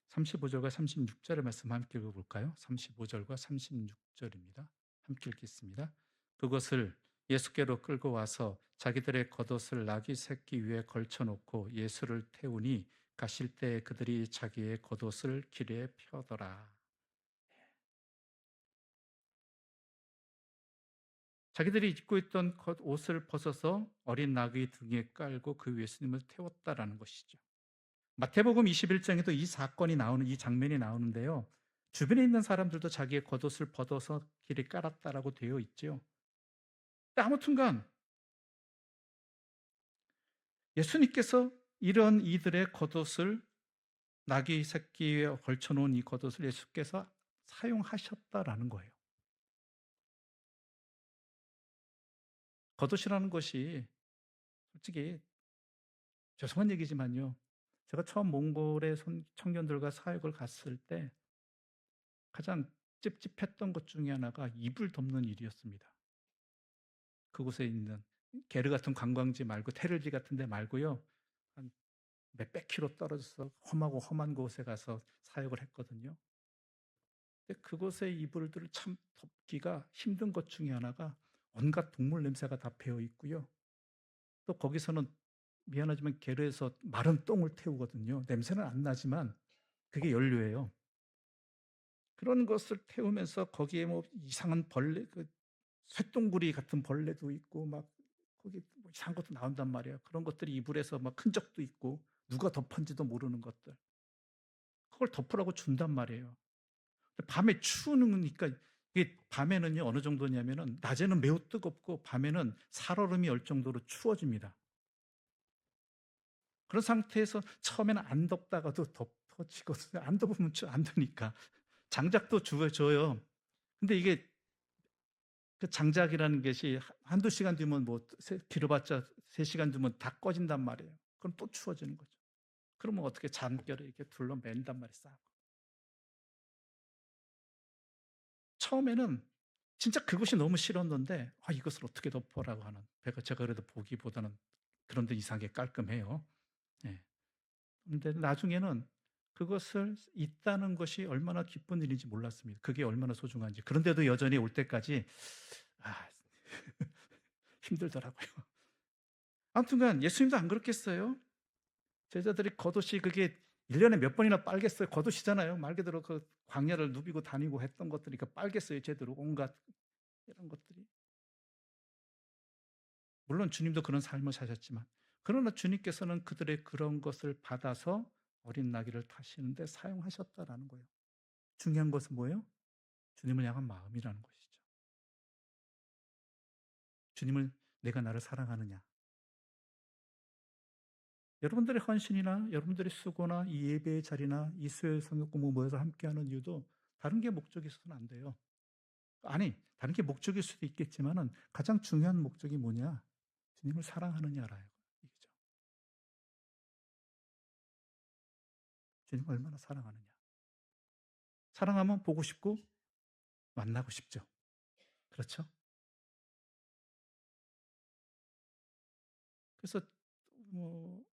S2: 35절과 36절의 말씀 함께 읽어볼까요? 35절과 36절입니다. 함께 읽겠습니다. 그것을 예수께로 끌고 와서 자기들의 겉옷을 나귀 새끼 위에 걸쳐놓고 예수를 태우니 가실 때 그들이 자기의 겉옷을 길에 펴더라. 자기들이 입고 있던 겉옷을 벗어서 어린 나귀 등에 깔고 그 예수님을 태웠다라는 것이죠. 마태복음 21장에도 이 사건이 나오는, 이 장면이 나오는데요. 주변에 있는 사람들도 자기의 겉옷을 벗어서 길에 깔았다라고 되어 있죠. 아무튼간 예수님께서 이런 이들의 겉옷을 나귀 새끼에 걸쳐 놓은 이 겉옷을 예수께서 사용하셨다라는 거예요. 겉옷이라는 것이 솔직히 죄송한 얘기지만요. 제가 처음 몽골의 청년들과 사역을 갔을 때 가장 찝찝했던 것 중에 하나가 이불 덮는 일이었습니다. 그곳에 있는 게르 같은 관광지 말고 테르지 같은 데 말고요. 한 몇백 킬로 떨어져서 험하고 험한 곳에 가서 사역을 했거든요. 근데 그곳의 이불들을 참 덮기가 힘든 것 중에 하나가 온갖 동물 냄새가 다 배어 있고요. 또 거기서는 미안하지만 게르에서 마른 똥을 태우거든요. 냄새는 안 나지만 그게 연료예요. 그런 것을 태우면서 거기에 뭐 이상한 벌레, 그 쇠똥구리 같은 벌레도 있고 막 거기 뭐 이상한 것도 나온단 말이에요. 그런 것들이 이불에서 막 흔적도 있고 누가 덮은지도 모르는 것들. 그걸 덮으라고 준단 말이에요. 밤에 추우니까 이게 밤에는요 어느 정도냐면은 낮에는 매우 뜨겁고 밤에는 살얼음이 열 정도로 추워집니다. 그런 상태에서 처음에는 안 덥다가도 덮어지거든요. 안 덮으면 안 되니까. 장작도 줘요. 근데 이게 그 장작이라는 것이 한두 시간 뒤면 뭐 길어봤자 3시간 뒤면 다 꺼진단 말이에요. 그럼 또 추워지는 거죠. 그러면 어떻게 잔결에 이렇게 둘러맨단 말이에요. 싹. 처음에는 진짜 그것이 너무 싫었는데 이것을 어떻게 덮어라고 하는 제가 그래도 보기보다는 그런 데 이상하게 깔끔해요. 예. 근데 나중에는 그것을 있다는 것이 얼마나 기쁜 일인지 몰랐습니다. 그게 얼마나 소중한지. 그런데도 여전히 올 때까지 아 힘들더라고요. 아무튼간 예수님도 안 그렇겠어요? 제자들이 겉옷이 그게 1년에 몇 번이나 빨겠어요. 겉옷이잖아요. 말 그대로 그 광야를 누비고 다니고 했던 것들이 빨겠어요. 제대로 온갖 이런 것들이. 물론 주님도 그런 삶을 사셨지만 그러나 주님께서는 그들의 그런 것을 받아서 어린 나귀를 타시는데 사용하셨다라는 거예요. 중요한 것은 뭐예요? 주님을 향한 마음이라는 것이죠. 주님을 내가 나를 사랑하느냐. 여러분들의 헌신이나 여러분들의 수고나 이 예배의 자리나 이 수요일 성역 공부 모여서 함께하는 이유도 다른 게 목적이 있어서는 안 돼요. 아니, 다른 게 목적일 수도 있겠지만은 가장 중요한 목적이 뭐냐? 주님을 사랑하느냐라요. 이거죠. 주님을 얼마나 사랑하느냐. 사랑하면 보고 싶고 만나고 싶죠. 그렇죠? 그래서 뭐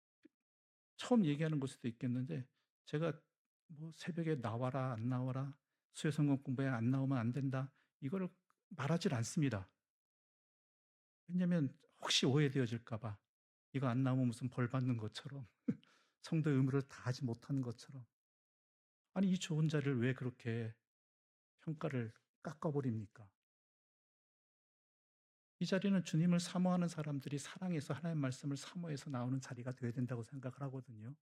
S2: 처음 얘기하는 걸 수도 있겠는데 제가 뭐 새벽에 나와라 안 나와라 수요 성경 공부에 안 나오면 안 된다 이거를 말하질 않습니다. 왜냐하면 혹시 오해되어질까 봐 이거 안 나오면 무슨 벌 받는 것처럼 성도의 의무를 다하지 못하는 것처럼 아니 이 좋은 자리를 왜 그렇게 평가를 깎아버립니까? 이 자리는 주님을 사모하는 사람들이 사랑해서 하나님 말씀을 사모해서 나오는 자리가 되어야 된다고 생각을 하거든요.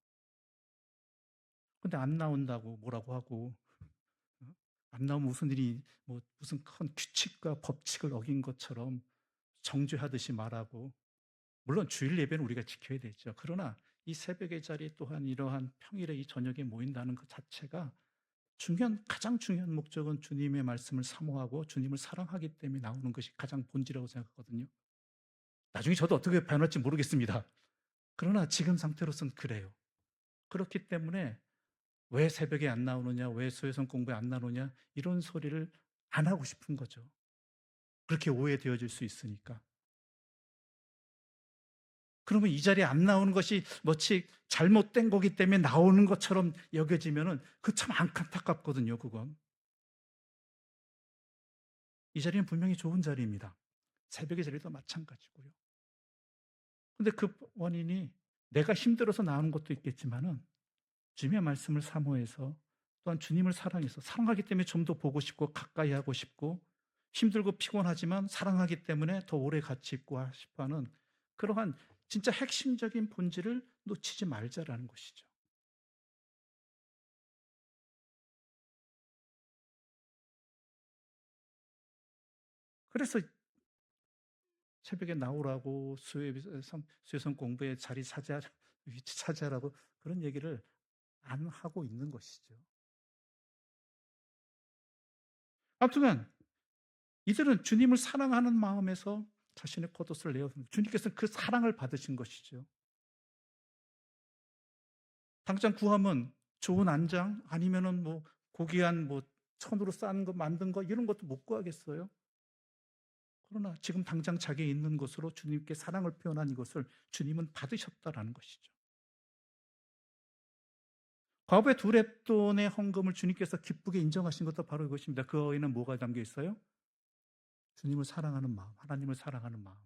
S2: 근데 안 나온다고 뭐라고 하고 어? 안 나오면 무슨 일이 뭐 무슨 큰 규칙과 법칙을 어긴 것처럼 정죄하듯이 말하고 물론 주일 예배는 우리가 지켜야 되죠. 그러나 이 새벽의 자리 또한 이러한 평일에 이 저녁에 모인다는 것 자체가 가장 중요한 목적은 주님의 말씀을 사모하고 주님을 사랑하기 때문에 나오는 것이 가장 본질이라고 생각하거든요. 나중에 저도 어떻게 변할지 모르겠습니다. 그러나 지금 상태로서는 그래요. 그렇기 때문에 왜 새벽에 안 나오느냐, 왜 소요성 공부에 안 나오느냐, 이런 소리를 안 하고 싶은 거죠. 그렇게 오해되어질 수 있으니까. 그러면 이 자리에 안 나오는 것이 마치 잘못된 거기 때문에 나오는 것처럼 여겨지면은 그 참 안타깝거든요, 그건. 이 자리는 분명히 좋은 자리입니다. 새벽의 자리도 마찬가지고요. 근데 그 원인이 내가 힘들어서 나오는 것도 있겠지만은 주님의 말씀을 사모해서 또한 주님을 사랑해서 사랑하기 때문에 좀 더 보고 싶고 가까이 하고 싶고 힘들고 피곤하지만 사랑하기 때문에 더 오래 같이 있고 싶어 하는 그러한 진짜 핵심적인 본질을 놓치지 말자라는 것이죠. 그래서 새벽에 나오라고 수혜성 공부에 자리 차지하라, 위치 차지하라고 그런 얘기를 안 하고 있는 것이죠. 아무튼 이들은 주님을 사랑하는 마음에서 자신의 겉옷을 내어 주님께서는 그 사랑을 받으신 것이죠. 당장 구하면 좋은 안장 아니면은 뭐 고귀한 뭐 천으로 쌓은 거 만든 거 이런 것도 못 구하겠어요? 그러나 지금 당장 자기의 있는 것으로 주님께 사랑을 표현한 이것을 주님은 받으셨다라는 것이죠. 과부의 두 렙돈의 헌금을 주님께서 기쁘게 인정하신 것도 바로 이것입니다. 그 어에는 뭐가 담겨 있어요? 주님을 사랑하는 마음, 하나님을 사랑하는 마음.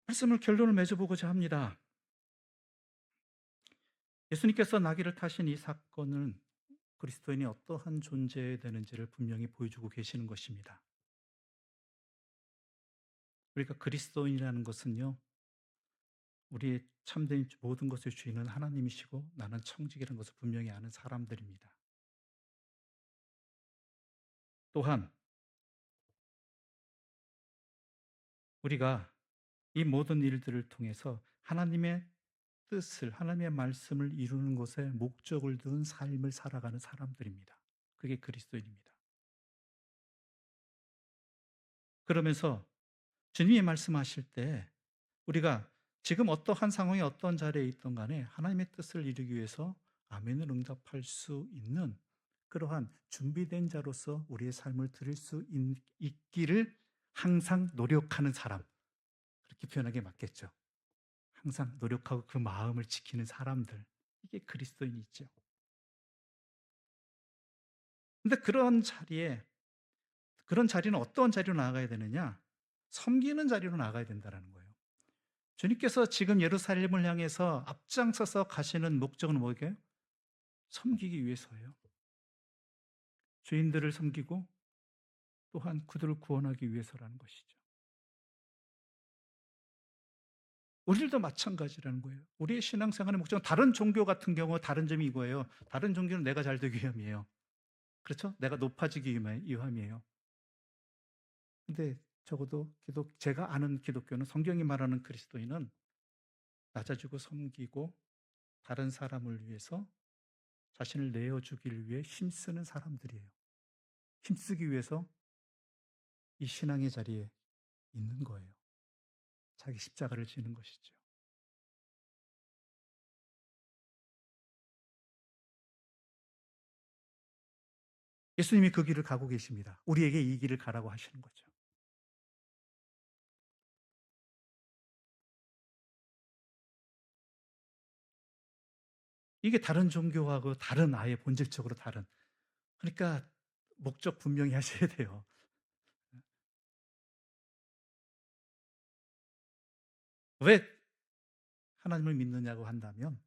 S2: 말씀을 결론을 맺어보고자 합니다. 예수님께서 나귀를 타신 이 사건은 그리스도인이 어떠한 존재가 되는지를 분명히 보여주고 계시는 것입니다. 우리가 그리스도인이라는 것은요, 우리의 참된 모든 것의 주인은 하나님이시고 나는 청직이라는 것을 분명히 아는 사람들입니다. 또한 우리가 이 모든 일들을 통해서 하나님의 뜻을, 하나님의 말씀을 이루는 것에 목적을 둔 삶을 살아가는 사람들입니다. 그게 그리스도인입니다. 그러면서 주님이 말씀하실 때 우리가 지금 어떠한 상황에 어떤 자리에 있던 간에 하나님의 뜻을 이루기 위해서 아멘을 응답할 수 있는 그러한 준비된 자로서 우리의 삶을 드릴 수 있기를 항상 노력하는 사람. 그렇게 표현하는 게 맞겠죠. 항상 노력하고 그 마음을 지키는 사람들. 이게 그리스도인이죠. 근데 그런 자리는 어떤 자리로 나아가야 되느냐? 섬기는 자리로 나아가야 된다는 거예요. 주님께서 지금 예루살렘을 향해서 앞장서서 가시는 목적은 뭐게요? 섬기기 위해서예요. 죄인들을 섬기고 또한 그들을 구원하기 위해서라는 것이죠. 우리들도 마찬가지라는 거예요. 우리의 신앙생활의 목적은 다른 종교 같은 경우 다른 점이 이거예요. 다른 종교는 내가 잘 되기 위함이에요. 그렇죠? 내가 높아지기 위함이에요. 근데 적어도 제가 아는 기독교는 성경이 말하는 그리스도인은 낮아지고 섬기고 다른 사람을 위해서 자신을 내어주기를 위해 힘쓰는 사람들이에요. 힘쓰기 위해서 이 신앙의 자리에 있는 거예요. 자기 십자가를 지는 것이죠. 예수님이 그 길을 가고 계십니다. 우리에게 이 길을 가라고 하시는 거죠. 이게 다른 종교하고 다른 아예 본질적으로 다른. 그러니까 목적 분명히 하셔야 돼요. 왜 하나님을 믿느냐고 한다면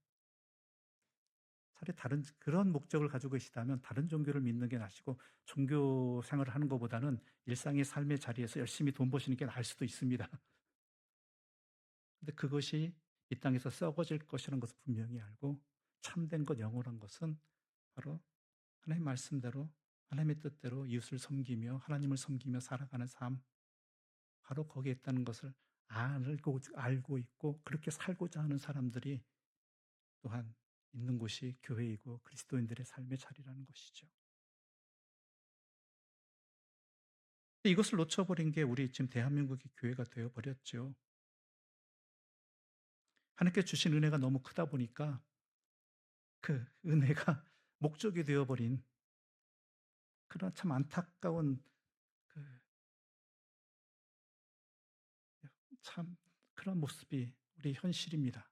S2: 차라리 다른 그런 목적을 가지고 계시다면 다른 종교를 믿는 게 낫시고 종교 생활을 하는 것보다는 일상의 삶의 자리에서 열심히 돈 버시는 게 나을 수도 있습니다. 근데 그것이 이 땅에서 썩어질 것이라는 것을 분명히 알고 참된 것, 영원한 것은 바로 하나님의 말씀대로 하나님의 뜻대로 이웃을 섬기며 하나님을 섬기며 살아가는 삶, 바로 거기에 있다는 것을 알고 있고 그렇게 살고자 하는 사람들이 또한 있는 곳이 교회이고 그리스도인들의 삶의 자리라는 것이죠. 이것을 놓쳐버린 게 우리 지금 대한민국의 교회가 되어버렸죠. 하나님께 주신 은혜가 너무 크다 보니까 그 은혜가 목적이 되어버린 그런 참 안타까운 그 참 그런 모습이 우리 현실입니다.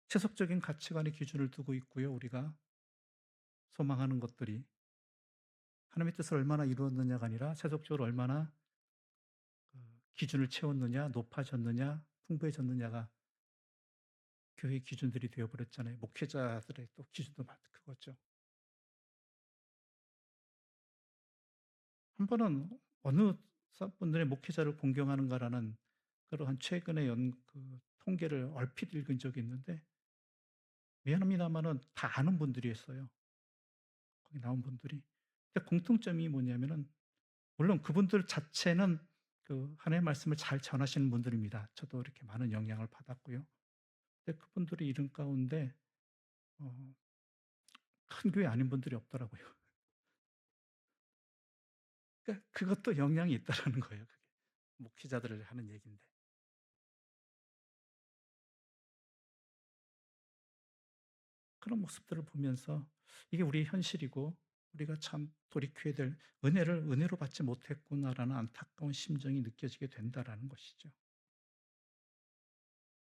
S2: 세속적인 가치관의 기준을 두고 있고요. 우리가 소망하는 것들이 하나님의 뜻을 얼마나 이루었느냐가 아니라 세속적으로 얼마나 그 기준을 채웠느냐, 높아졌느냐, 풍부해졌느냐가 교회 기준들이 되어버렸잖아요. 목회자들의 또 기준도 그거죠. 한 번은 어느 분들의 목회자를 공경하는가라는 그러한 최근의 그 통계를 얼핏 읽은 적이 있는데 미안합니다마는 다 아는 분들이었어요. 거기 나온 분들이. 근데 공통점이 뭐냐면은 물론 그분들 자체는 그 하나님의 말씀을 잘 전하시는 분들입니다. 저도 이렇게 많은 영향을 받았고요. 근데 그분들의 이름 가운데 어 큰 교회 아닌 분들이 없더라고요. 그러니까 그것도 영향이 있다라는 거예요 그게. 목회자들을 하는 얘기인데. 그런 모습들을 보면서 이게 우리의 현실이고 우리가 참 돌이켜야 될 '은혜를 은혜로 받지 못했구나.'라는 안타까운 심정이 느껴지게 된다라는 것이죠.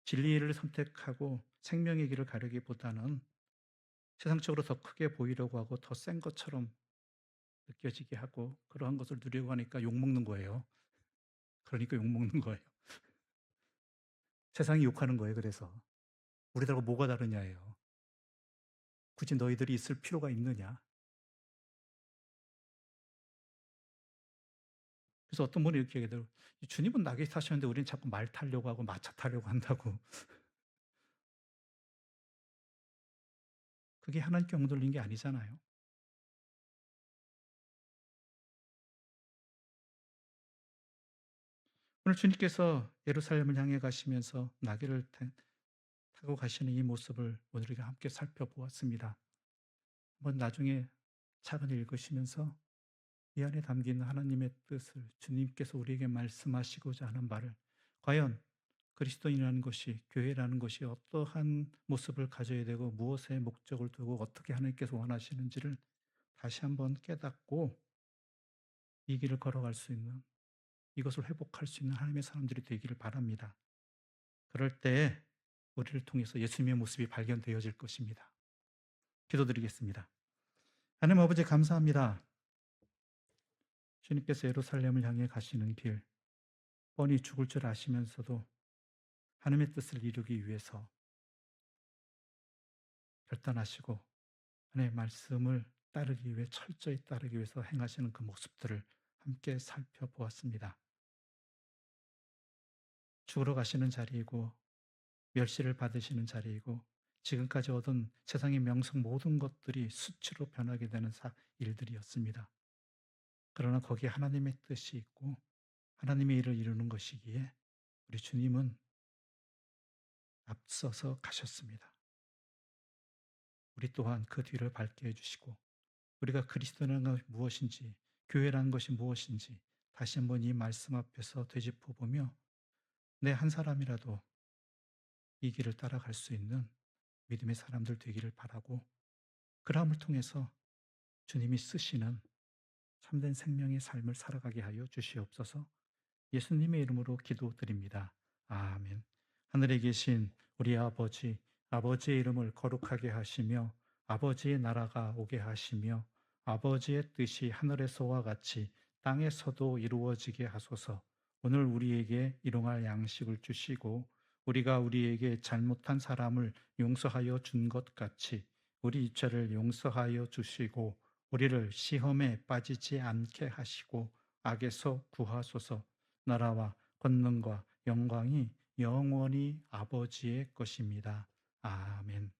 S2: 진리를 선택하고 생명의 길을 가려기보다는 세상적으로 더 크게 보이려고 하고 더 센 것처럼 느껴지게 하고 그러한 것을 누리려고 하니까 욕먹는 거예요. 그러니까 욕먹는 거예요. 세상이 욕하는 거예요 그래서. "우리들하고 뭐가 다르냐."예요. "굳이 너희들이 있을 필요가 있느냐." 그래서 어떤 분이 이렇게 얘기하더라고요. "주님은 나귀 타셨는데 우리는 자꾸 말 타려고 하고 마차 타려고 한다."고. 그게 하나님께 엉돌린 게 아니잖아요. 오늘 주님께서 예루살렘을 향해 가시면서 나귀를 타고 가시는 이 모습을 오늘 우리가 함께 살펴보았습니다. 한번 나중에 차근히 읽으시면서 이 안에 담긴 하나님의 뜻을 주님께서 우리에게 말씀하시고자 하는 말을 과연 그리스도인이라는 것이 교회라는 것이 어떠한 모습을 가져야 되고 무엇에 목적을 두고 어떻게 하나님께서 원하시는지를 다시 한번 깨닫고 이 길을 걸어갈 수 있는 이것을 회복할 수 있는 하나님의 사람들이 되기를 바랍니다. 그럴 때 우리를 통해서 예수님의 모습이 발견되어질 것입니다. 기도드리겠습니다. 하나님 아버지 감사합니다. 주님께서 예루살렘을 향해 가시는 길 뻔히 죽을 줄 아시면서도 하나님의 뜻을 이루기 위해서 결단하시고 하나님의 말씀을 따르기 위해 철저히 따르기 위해서 행하시는 그 모습들을 함께 살펴보았습니다. 죽으러 가시는 자리이고 멸시를 받으시는 자리이고 지금까지 얻은 세상의 명성 모든 것들이 수치로 변하게 되는 일들이었습니다. 그러나 거기에 하나님의 뜻이 있고 하나님의 일을 이루는 것이기에 우리 주님은 앞서서 가셨습니다. 우리 또한 그 뒤를 밟게 해주시고 우리가 그리스도라는 것이 무엇인지 교회라는 것이 무엇인지 다시 한번 이 말씀 앞에서 되짚어 보며 내 한 사람이라도 이 길을 따라갈 수 있는 믿음의 사람들 되기를 바라고 그러함을 통해서 주님이 쓰시는 참된 생명의 삶을 살아가게 하여 주시옵소서. 예수님의 이름으로 기도드립니다. 아멘. 하늘에 계신 우리 아버지, 아버지의 이름을 거룩하게 하시며 아버지의 나라가 오게 하시며 아버지의 뜻이 하늘에서와 같이 땅에서도 이루어지게 하소서. 오늘 우리에게 일용할 양식을 주시고 우리가 우리에게 잘못한 사람을 용서하여 준 것 같이 우리 죄를 용서하여 주시고 우리를 시험에 빠지지 않게 하시고 악에서 구하소서. 나라와 권능과 영광이 영원히 아버지의 것입니다. 아멘.